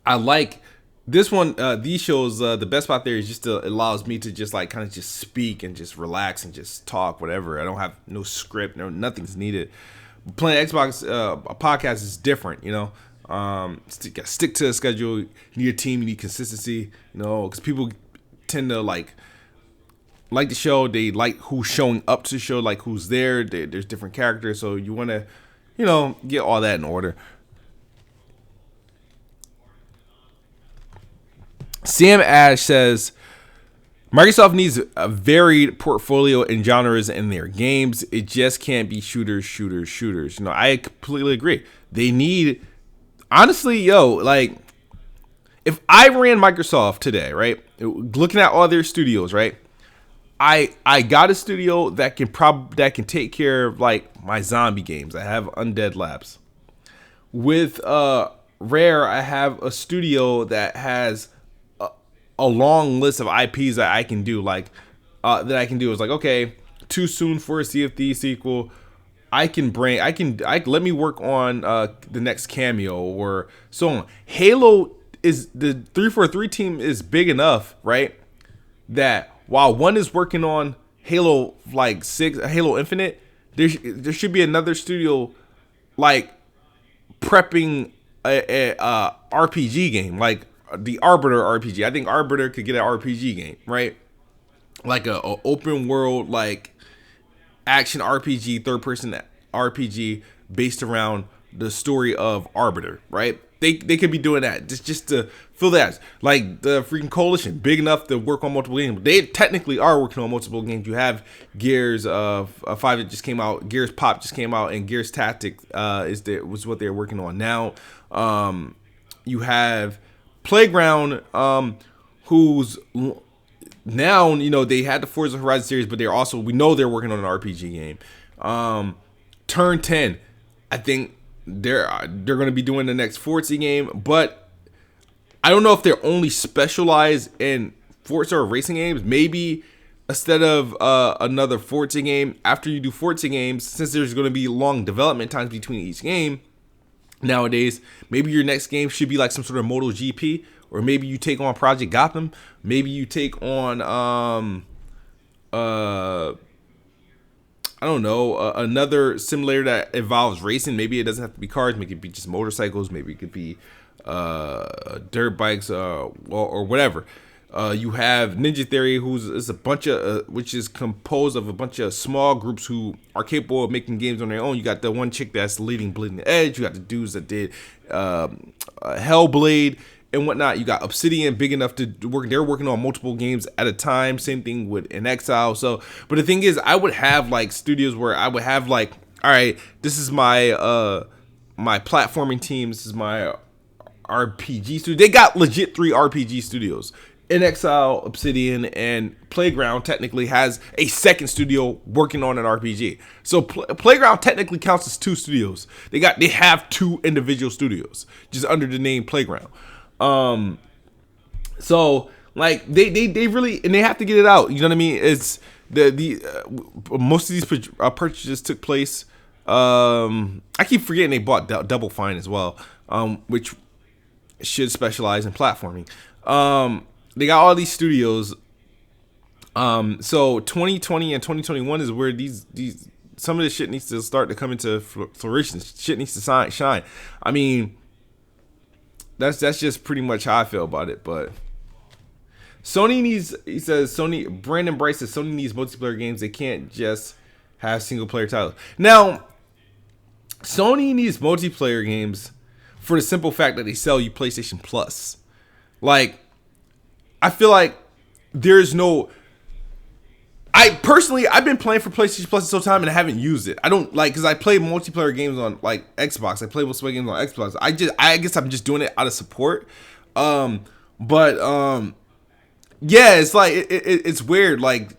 I like this one. These shows, the best part there is just it allows me to just like kind of just speak and just relax and just talk, whatever. I don't have no script, nothing's needed. Playing Xbox, a podcast is different, you know. Stick to a schedule. You need a team. You need consistency, you know, because people tend to like the show. They like who's showing up to the show, like who's there. There's different characters, so you want to, get all that in order. Sam Ash says Microsoft needs a varied portfolio and genres in their games. It just can't be shooters. I completely agree. They need, honestly, like, if I ran Microsoft today, right, looking at all their studios, right, I got a studio that can take care of like my zombie games. I have Undead Labs. With Rare, I have a studio that has a long list of IPs that I can do. Like is like, okay, too soon for a Sea of Thieves sequel. Let me work on the next Cameo or so on. Halo is the 343 team is big enough, right? That while one is working on Halo like 6, Halo Infinite, there should be another studio like prepping a RPG game, like the Arbiter RPG. I think Arbiter could get an RPG game, right? Like a open world, like action RPG, third person RPG based around the story of Arbiter, right? They could be doing that just to fill that. Like the freaking Coalition, big enough to work on multiple games. They technically are working on multiple games. You have Gears 5 that just came out, Gears Pop just came out, and Gears Tactics was what they're working on now. You have Playground, who's now, they had the Forza Horizon series, but we know they're working on an RPG game. Turn 10, I think they're going to be doing the next Forza game, but I don't know if they're only specialized in Forza or racing games. Maybe instead of another Forza game, after you do Forza games, since there's going to be long development times between each game nowadays, maybe your next game should be like some sort of MotoGP, or maybe you take on Project Gotham, maybe you take on I don't know, another simulator that involves racing. Maybe it doesn't have to be cars, maybe it could be just motorcycles, maybe it could be dirt bikes, or whatever. You have Ninja Theory, which is composed of a bunch of small groups who are capable of making games on their own. You got the one chick that's leading Bleeding Edge. You got the dudes that did Hellblade and whatnot. You got Obsidian, big enough to work. They're working on multiple games at a time. Same thing with In Exile. So, but the thing is, I would have like studios where I would have like, all right, this is my my platforming team. This is my RPG studio. They got legit 3 RPG studios. In Exile, Obsidian, and Playground technically has a second studio working on an RPG. So Playground technically counts as 2 studios. They have 2 individual studios just under the name Playground. So like they really, and they have to get it out. You know what I mean? It's most of these purchases took place. I keep forgetting they bought Double Fine as well, which should specialize in platforming. They got all these studios. So 2020 and 2021 is where these some of this shit needs to start to come into fruition. Shit needs to shine. I mean, that's just pretty much how I feel about it. But Sony needs, he says, Brandon Bryce says Sony needs multiplayer games. They can't just have single player titles. Now, Sony needs multiplayer games for the simple fact that they sell you PlayStation Plus. Like, I feel like there's no. I've been playing for PlayStation Plus this time and I haven't used it. I don't like, because I play multiplayer games on like Xbox. I play multiplayer games on Xbox. I guess I'm just doing it out of support. Yeah, it's like it's weird. Like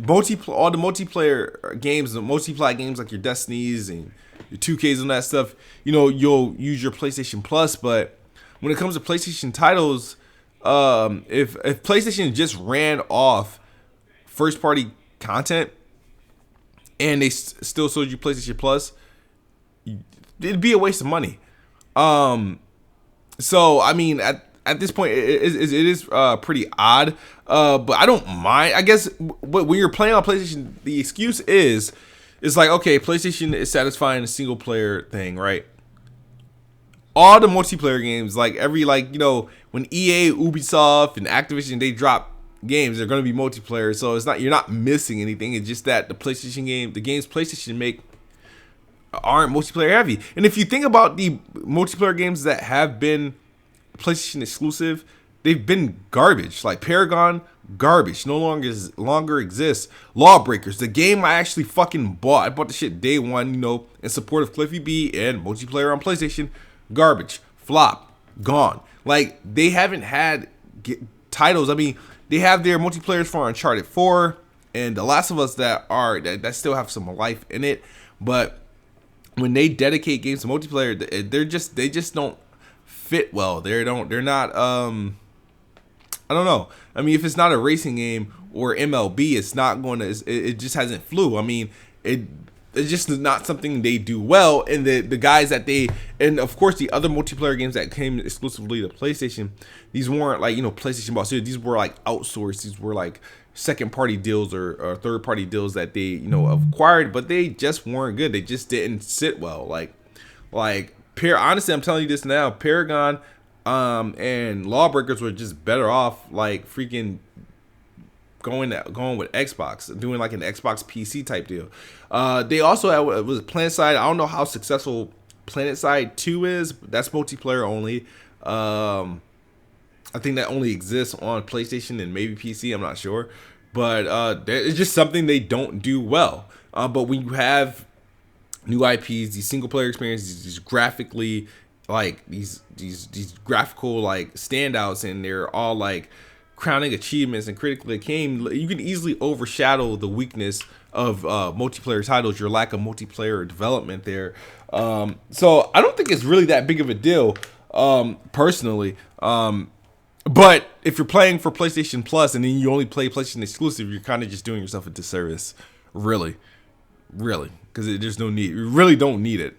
all the multiplayer games, the multiplayer games like your Destinies and your 2Ks and that stuff. You'll use your PlayStation Plus, but when it comes to PlayStation titles, if PlayStation just ran off first party content and they still sold you PlayStation Plus, it'd be a waste of money. So I mean, at this point, it is pretty odd. But I don't mind. I guess when you're playing on PlayStation, the excuse is like, okay, PlayStation is satisfying a single player thing, right? All the multiplayer games, like when EA, Ubisoft, and Activision, they drop games, they're going to be multiplayer. So you're not missing anything. It's just that the games PlayStation make aren't multiplayer heavy. And if you think about the multiplayer games that have been PlayStation exclusive, they've been garbage. Like Paragon, garbage. No longer exists. Lawbreakers, the game I actually fucking bought. I bought the shit day one, in support of Cliffy B and multiplayer on PlayStation. Garbage. Flop. Gone. Like, they haven't had titles. I mean, they have their multiplayers for Uncharted 4 and The Last of Us that still have some life in it. But when they dedicate games to multiplayer, they just don't fit well. They're not I don't know. I mean, if it's not a racing game or MLB, it's not going to. It just hasn't flew. I mean, it's just not something they do well. And the guys that and of course the other multiplayer games that came exclusively to PlayStation, these weren't like PlayStation Ball Studios. These were like outsourced. These were like second party deals or third party deals that they acquired, but they just weren't good. They just didn't sit well. Honestly, I'm telling you this now. Paragon and Lawbreakers were just better off like freaking going with Xbox, doing like an Xbox PC type deal. They also had, was PlanetSide. I don't know how successful PlanetSide 2 is, but that's multiplayer only. I think that only exists on PlayStation and maybe PC. I'm not sure, but it's just something they don't do well. But when you have new IPs, these single player experiences, these graphically like these graphical like standouts, and they're all like crowning achievements and critically acclaimed, you can easily overshadow the weakness of multiplayer titles, your lack of multiplayer development there. So I don't think it's really that big of a deal, personally. But if you're playing for PlayStation Plus and then you only play PlayStation exclusive, you're kind of just doing yourself a disservice, really, because there's no need. You really don't need it.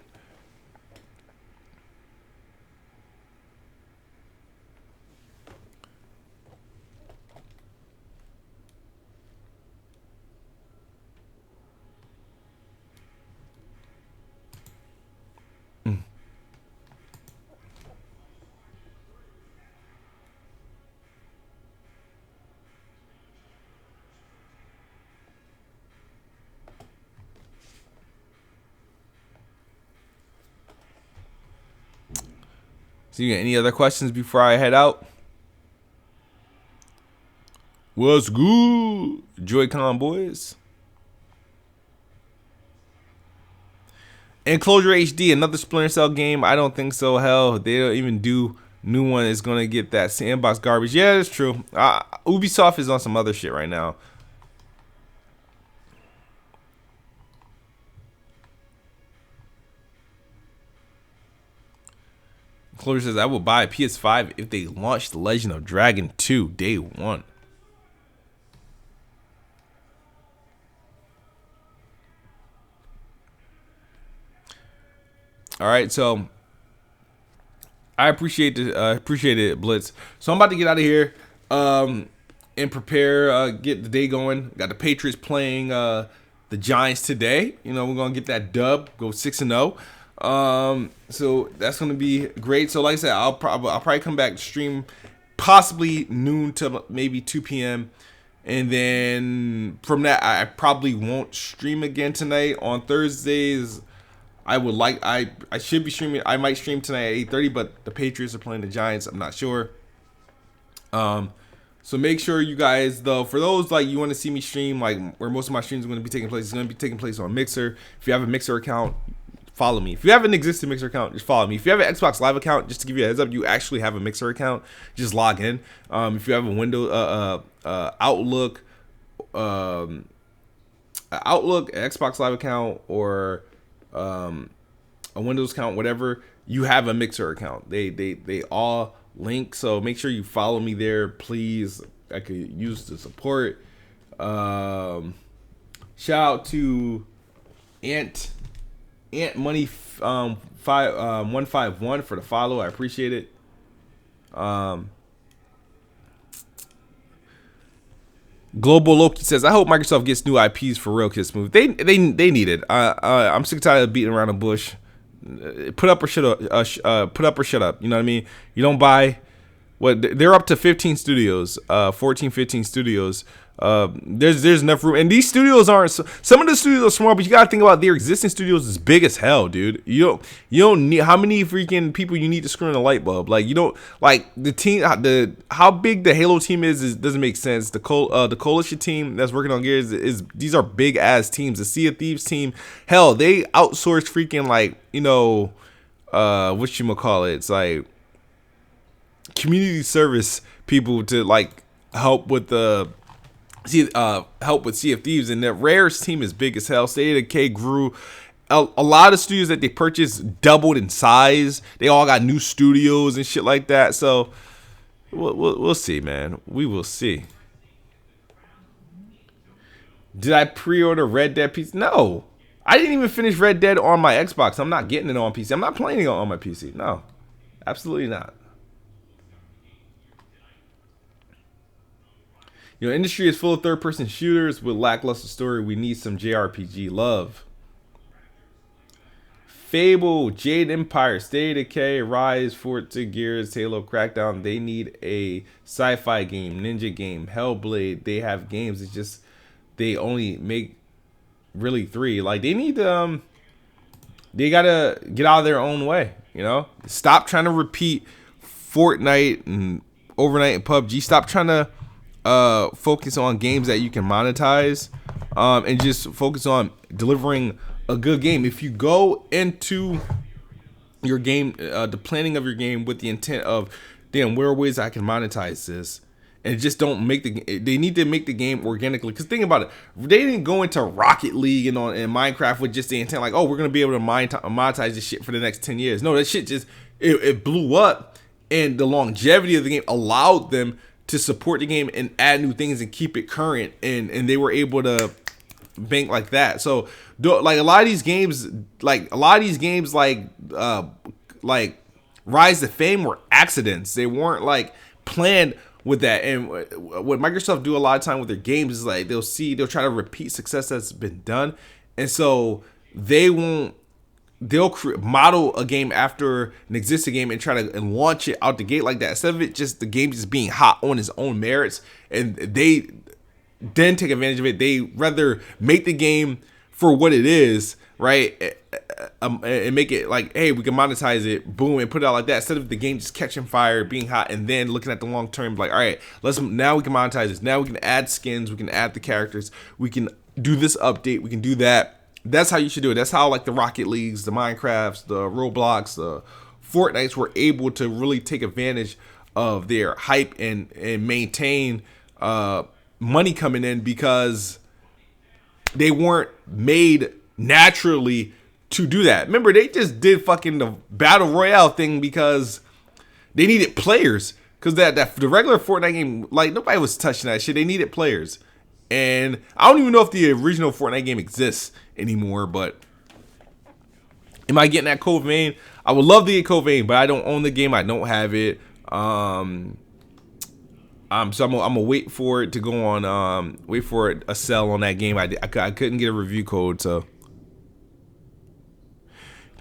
So you got any other questions before I head out? What's good, Joy-Con boys? Enclosure HD, another Splinter Cell game? I don't think so. Hell, they don't even do new one. Is gonna get that sandbox garbage. Yeah, that's true. Ubisoft is on some other shit right now. Closure says, I will buy a PS5 if they launch The Legend of Dragon 2 day one. All right, so I appreciate it, Blitz. So I'm about to get out of here and prepare, get the day going. Got the Patriots playing the Giants today. We're gonna get that dub, go 6-0. So that's gonna be great. So like I said, I'll probably come back to stream possibly noon to maybe 2 p.m. and then from that I probably won't stream again tonight. On Thursdays I should be streaming. I might stream tonight at 8:30, but the Patriots are playing the Giants. I'm not sure. So make sure you guys, though, for those like you want to see me stream, like where most of my streams are going to be taking place, it's going to be taking place on Mixer. If you have a Mixer account, follow me. If you have an existing Mixer account, just follow me. If you have an Xbox Live account, just to give you a heads up, you actually have a Mixer account. Just log in. If you have a Windows Outlook, Xbox Live account, or a Windows account, whatever, you have a Mixer account. They all link, so make sure you follow me there, please. I could use the support. Shout out to Ant Money 151 for the follow. I appreciate it. Global Loki says, I hope Microsoft gets new IPs for real, Kiss Smooth. They need it. I'm sick and tired of beating around the bush. Put up or shut up. Put up or shut up. You know what I mean? You don't buy what they're up to 15 studios, 14, 15 studios. There's enough room, and these studios aren't. Some of the studios are small, but you gotta think about their existing studios is big as hell, dude. You don't need how many freaking people you need to screw in a light bulb. Like you don't like the team. How big the Halo team is doesn't make sense. The coalition team that's working on Gears is these are big ass teams. The Sea of Thieves team, hell, they outsourced freaking like whatchamacallit, it's like community service people to like help with the help with Sea of Thieves, and the Rare's team is big as hell. Stadia Decay grew. A lot of studios that they purchased doubled in size. They all got new studios and shit like that. So we'll see, man. We will see. Did I pre-order Red Dead PC? No. I didn't even finish Red Dead on my Xbox. I'm not getting it on PC. I'm not playing it on my PC. No. Absolutely not. Industry is full of third-person shooters with lackluster story. We need some JRPG love. Fable, Jade Empire, Stadia Decay, Ryse, Forza, Gears, Halo, Crackdown. They need a sci-fi game, ninja game, Hellblade. They have games. It's just they only make really 3. Like they need they gotta get out of their own way. Stop trying to repeat Fortnite and Overnight and PUBG. Stop trying to focus on games that you can monetize, and just focus on delivering a good game. If you go into your game, the planning of your game with the intent of, damn, where are ways I can monetize this, and just don't make they need to make the game organically. Because think about it, they didn't go into Rocket League and Minecraft with just the intent like, oh, we're gonna be able to monetize this shit for the next 10 years. No, that shit just it blew up, and the longevity of the game allowed them to support the game and add new things and keep it current, and they were able to bank like that. So like a lot of these games like Rise to Fame were accidents. They weren't like planned with that. And what Microsoft do a lot of time with their games is like they'll try to repeat success that's been done, and so they'll model a game after an existing game and try to launch it out the gate like that, instead of it just the game just being hot on its own merits, and they then take advantage of it. They rather make the game for what it is, right, and make it like, hey, we can monetize it, boom, and put it out like that, instead of the game just catching fire, being hot, and then looking at the long term like, all right, now we can monetize this, now we can add skins, we can add the characters, we can do this update, we can do that. That's how you should do it. That's how like the Rocket Leagues, the Minecrafts, the Roblox, the Fortnites were able to really take advantage of their hype and maintain money coming in, because they weren't made naturally to do that. Remember, they just did fucking the Battle Royale thing because they needed players. Because the regular Fortnite game, like nobody was touching that shit. They needed players. And I don't even know if the original Fortnite game exists anymore, but am I getting that Code Vein? I would love to get Code Vein, but I don't own the game. I don't have it. So I'm gonna wait for it to go on. Wait for it a sell on that game. I couldn't get a review code, so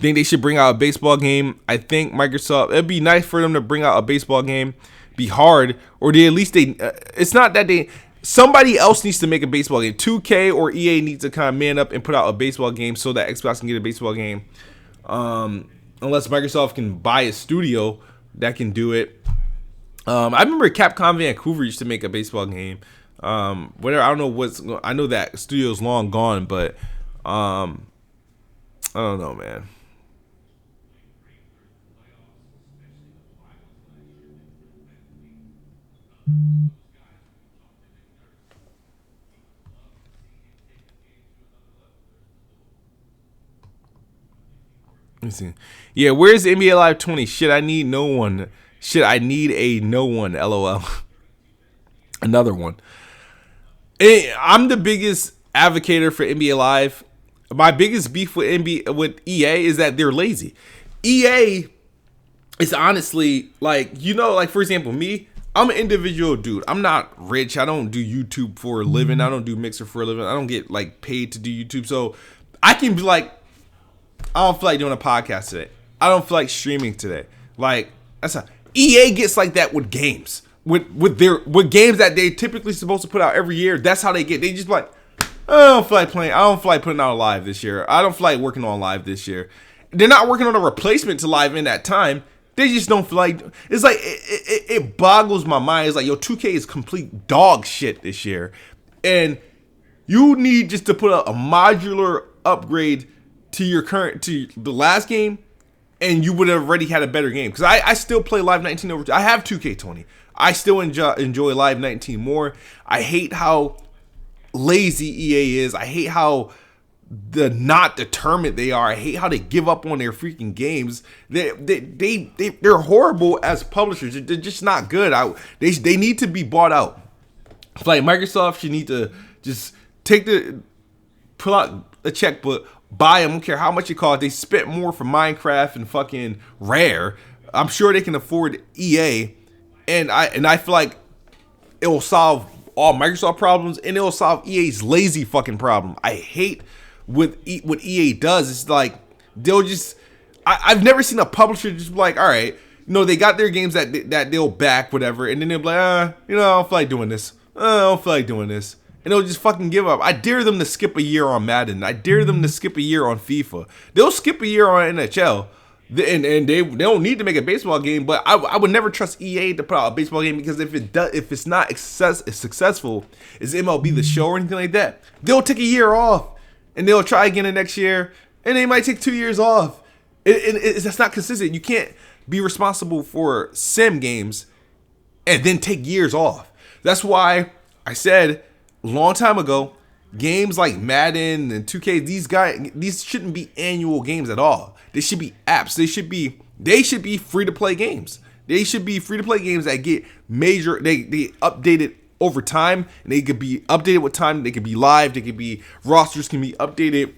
think they should bring out a baseball game. I think Microsoft, it'd be nice for them to bring out a baseball game. Be hard, or they at least it's not that somebody else needs to make a baseball game. 2K or EA needs to kind of man up and put out a baseball game so that Xbox can get a baseball game. Unless Microsoft can buy a studio that can do it. I remember Capcom Vancouver used to make a baseball game. Whatever, I don't know I know that studio's long gone, but I don't know, man. Let me see. Yeah, where's NBA Live 20? Shit, I need no one. Shit, I need a no one. LOL. Another one. I'm the biggest advocator for NBA Live. My biggest beef with EA is that they're lazy. EA is honestly like, for example, me, I'm an individual dude. I'm not rich. I don't do YouTube for a living. I don't do Mixer for a living. I don't get like paid to do YouTube. So I can be like, I don't feel like doing a podcast today. I don't feel like streaming today. Like, that's how EA gets like that with games. with games that they typically supposed to put out every year. That's how they get. They just like, I don't feel like playing. I don't feel like putting out live this year. I don't feel like working on live this year. They're not working on a replacement to live in that time. They just don't feel like. It's like it boggles my mind. It's like, yo, 2K is complete dog shit this year, and you need just to put a modular upgrade to the last game, and you would have already had a better game. Because I still play Live 19 over. I have 2K20. I still enjoy Live 19 more. I hate how lazy EA is. I hate how not determined they are. I hate how they give up on their freaking games. They're horrible as publishers. They're just not good. They need to be bought out. Like Microsoft should need to just pull out a checkbook, buy them. I don't care how much it costs. They spent more for Minecraft and fucking Rare. I'm sure they can afford EA, and I feel like it will solve all Microsoft problems, and it will solve EA's lazy fucking problem. I hate what EA does. It's like they'll just. I've never seen a publisher just be like, all right, they got their games that they'll back, whatever, and then they'll be like, I don't feel like doing this. I don't feel like doing this. And they'll just fucking give up. I dare them to skip a year on Madden. I dare them to skip a year on FIFA. They'll skip a year on NHL. And they don't need to make a baseball game, but I would never trust EA to put out a baseball game, because if it's not successful, is MLB The Show or anything like that, they'll take a year off and they'll try again the next year, and they might take 2 years off. That's not consistent. You can't be responsible for sim games and then take years off. That's why I said a long time ago, games like Madden and 2K, these shouldn't be annual games at all. They should be apps. They should be free to play games. They should be free to play games that get major. They updated over time, and they could be updated with time. They could be live. They could be rosters can be updated.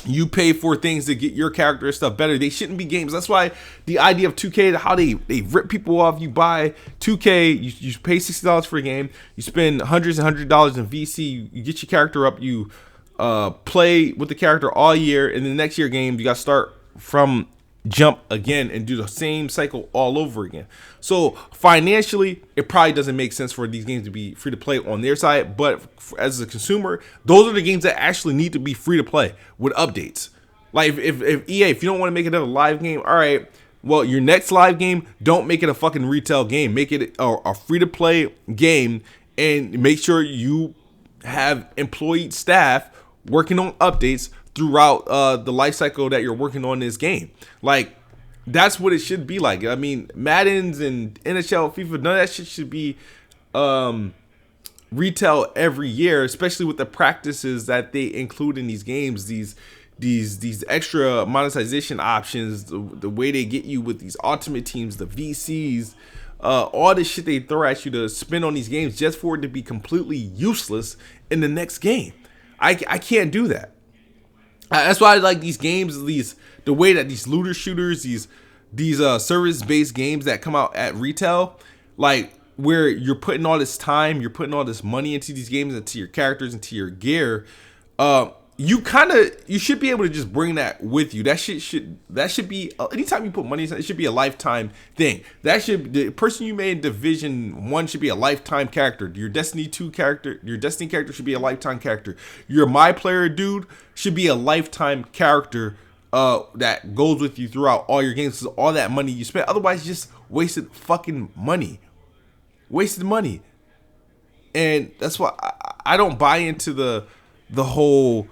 You pay for things to get your character and stuff better. They shouldn't be games. That's why the idea of 2K, how they rip people off. You buy 2K, you pay $60 for a game. You spend hundreds and $100 in VC. You get your character up. You play with the character all year. And the next year game, you got to start from jump again and do the same cycle all over again. So financially, it probably doesn't make sense for these games to be free to play on their side, but as a consumer, those are the games that actually need to be free to play with updates. Like if EA, if you don't want to make another live game, all right, well, your next live game, don't make it a fucking retail game. Make it a free to play game, and make sure you have employed staff working on updates throughout the life cycle that you're working on this game. Like, that's what it should be like. I mean, Maddens and NHL, FIFA, none of that shit should be retail every year, especially with the practices that they include in these games, these extra monetization options, the way they get you with these ultimate teams, the VCs, all this shit they throw at you to spend on these games just for it to be completely useless in the next game. I can't do that. That's why I like these games, the way that these looter shooters, these service-based games that come out at retail, like where you're putting all this time, you're putting all this money into these games, into your characters, into your gear. You should be able to just bring that with you. That should be anytime you put money in, it should be a lifetime thing. The person you made in Division 1 should be a lifetime character. Your Destiny 2 character, your Destiny character should be a lifetime character. Your My Player dude should be a lifetime character that goes with you throughout all your games. All that money you spent, otherwise just wasted fucking money. Wasted money. And that's why I don't buy into the whole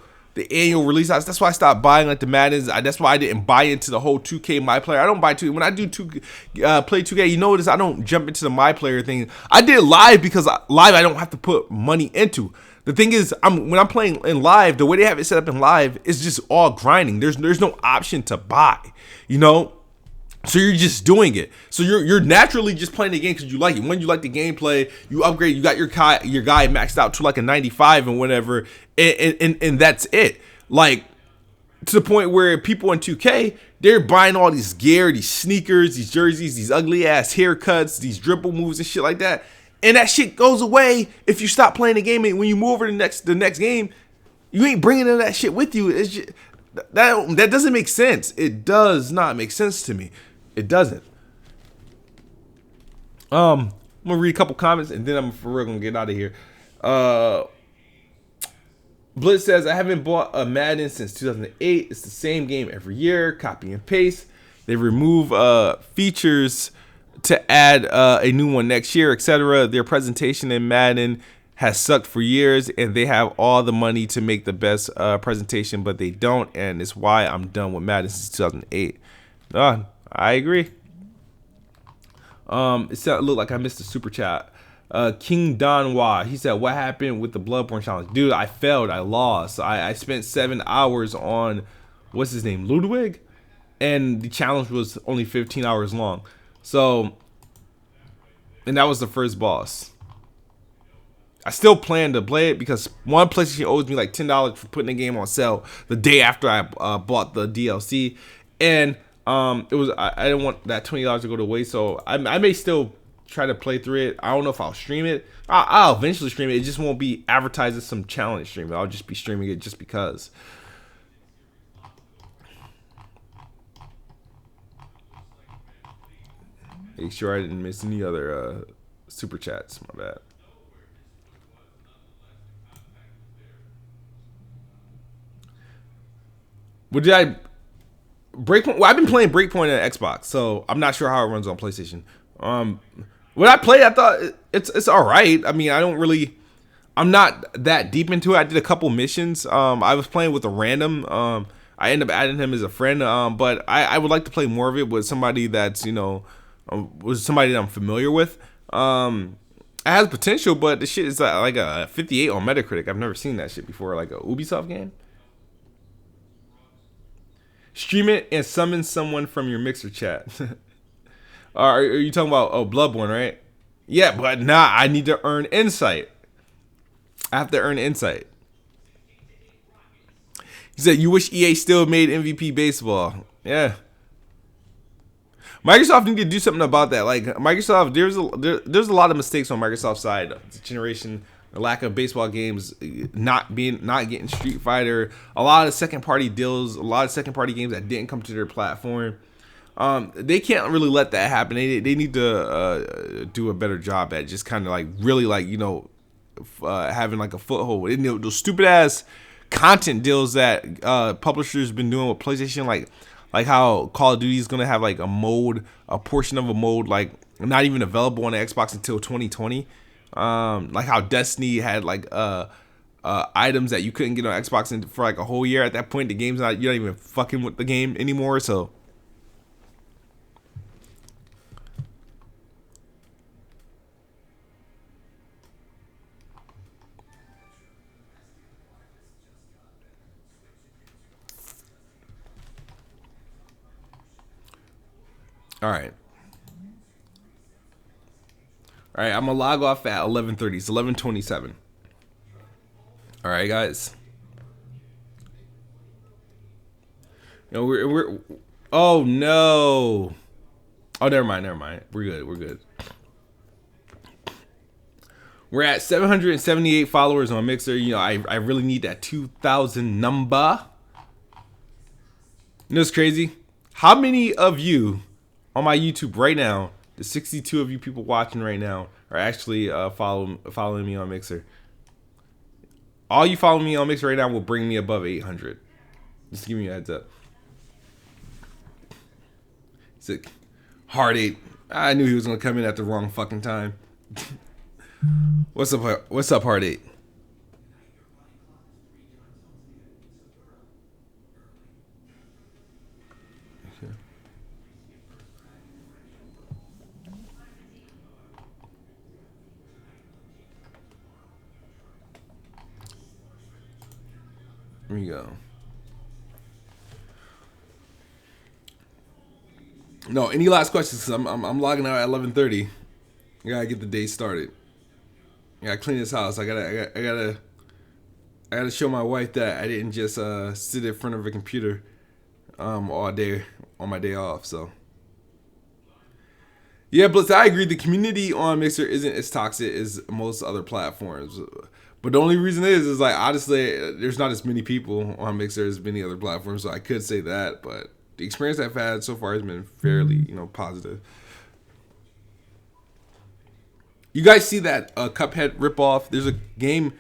annual release. That's why I stopped buying like the Maddens. That's why I didn't buy into the whole 2K My Player. I don't buy 2K. When I do play 2K, you notice I don't jump into the My Player thing. I did live because live I don't have to put money into. The thing is, when I'm playing in live, the way they have it set up in live is just all grinding. There's no option to buy, So you're just doing it. So you're naturally just playing the game because you like it. When you like the gameplay, you upgrade. You got your guy maxed out to like a 95 and whatever, and that's it. Like to the point where people in 2K, they're buying all these gear, these sneakers, these jerseys, these ugly ass haircuts, these dribble moves and shit like that. And that shit goes away if you stop playing the game. And when you move over to the next game, you ain't bringing none of that shit with you. It's just, that doesn't make sense. It does not make sense to me. It doesn't. I'm gonna read a couple comments and then I'm for real gonna get out of here. Blitz says, I haven't bought a Madden since 2008. It's the same game every year. Copy and paste. They remove features to add a new one next year, etc. Their presentation in Madden has sucked for years, and they have all the money to make the best presentation, but they don't, and it's why I'm done with Madden since 2008. I agree. It looked like I missed a super chat. King Donwa, he said, what happened with the Bloodborne challenge? Dude, I failed. I lost. I spent 7 hours on, what's his name, Ludwig? And the challenge was only 15 hours long. So, and that was the first boss. I still plan to play it because one, PlayStation owes me like $10 for putting the game on sale the day after I bought the DLC. And it was I didn't want that $20 to go to waste. So I may still try to play through it. I don't know if I'll stream it. I'll eventually stream it. It just won't be advertised as some challenge stream. I'll just be streaming it just because. Make sure I didn't miss any other super chats. My bad. What did I Breakpoint? Well, I've been playing Breakpoint on Xbox, so I'm not sure how it runs on PlayStation. When I played, I thought it's all right. I mean, I'm not that deep into it. I did a couple missions. I was playing with a random. I ended up adding him as a friend. But I would like to play more of it with somebody that's with somebody that I'm familiar with. It has potential, but the shit is like a 58 on Metacritic. I've never seen that shit before, like a Ubisoft game. Stream it and summon someone from your Mixer chat. Are you talking about Bloodborne, right? Yeah, but I need to earn insight. I have to earn insight. He said, you wish EA still made MVP baseball. Yeah. Microsoft need to do something about that. Like Microsoft, there's a lot of mistakes on Microsoft's side. This generation, the lack of baseball games, not getting Street Fighter, a lot of second party deals, a lot of second party games that didn't come to their platform. They can't really let that happen. They need to do a better job at just kind of like really like having like a foothold. Those stupid ass content deals that publishers been doing with PlayStation, like how Call of Duty is gonna have like a portion of a mode like not even available on the Xbox until 2020. Like how Destiny had like items that you couldn't get on Xbox for like a whole year. At that point, the game's you're not even fucking with the game anymore. So. All right, I'm gonna log off at 11:30. It's 11:27. All right, guys. We're. Oh no. Oh, never mind. We're good. We're at 778 followers on Mixer. I really need that 2,000 number. It's crazy. How many of you on my YouTube right now, the 62 of you people watching right now, are actually following me on Mixer? All you following me on Mixer right now will bring me above 800. Just give me a heads up. Sick. Hard 8. I knew he was gonna come in at the wrong fucking time. What's up, Hard 8? Here we go. No, any last questions? Cause I'm logging out at 11:30. I gotta get the day started. I gotta clean this house. I gotta show my wife that I didn't just sit in front of a computer all day on my day off. So yeah, Blitz, I agree. The community on Mixer isn't as toxic as most other platforms. But the only reason is like, honestly, there's not as many people on Mixer as many other platforms, so I could say that. But the experience I've had so far has been fairly, positive. You guys see that Cuphead ripoff? There's a game,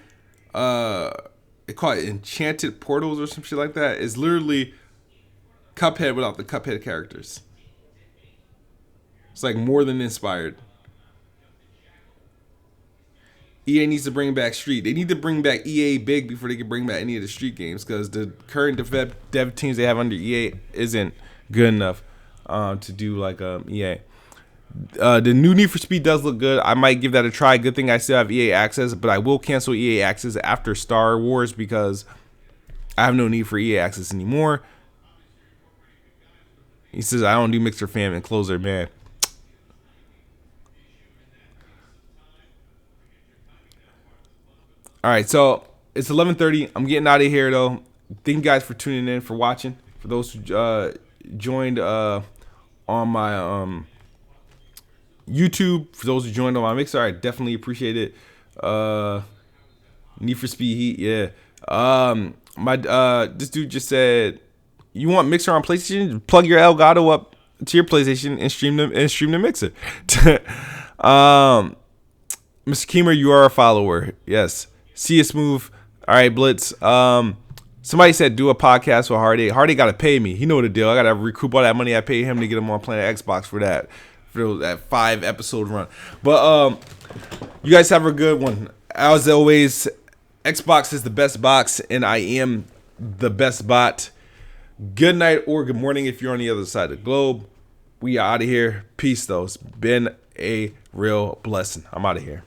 they call it Enchanted Portals or some shit like that. It's literally Cuphead without the Cuphead characters. It's like more than inspired. EA needs to bring back Street. They need to bring back EA big before they can bring back any of the Street games, because the current dev teams they have under EA isn't good enough to do like EA. The new Need for Speed does look good. I might give that a try. Good thing I still have EA access, but I will cancel EA access after Star Wars because I have no need for EA access anymore. He says I don't do Mixer fam and closer, man. All right, so it's 11:30. I'm getting out of here though. Thank you guys for tuning in, for watching. For those who joined on my YouTube, for those who joined on my Mixer, I definitely appreciate it. Need for Speed Heat, yeah. This dude just said, you want Mixer on PlayStation? Plug your Elgato up to your PlayStation and stream the Mixer. Mr. Keemer, you are a follower. Yes. See you smooth. All right, Blitz. Somebody said do a podcast with Hardy. Hardy got to pay me. He know the deal. I got to recoup all that money I paid him to get him on Planet Xbox for that 5-episode run. But you guys have a good one. As always, Xbox is the best box, and I am the best bot. Good night or good morning if you're on the other side of the globe. We are out of here. Peace, though. It's been a real blessing. I'm out of here.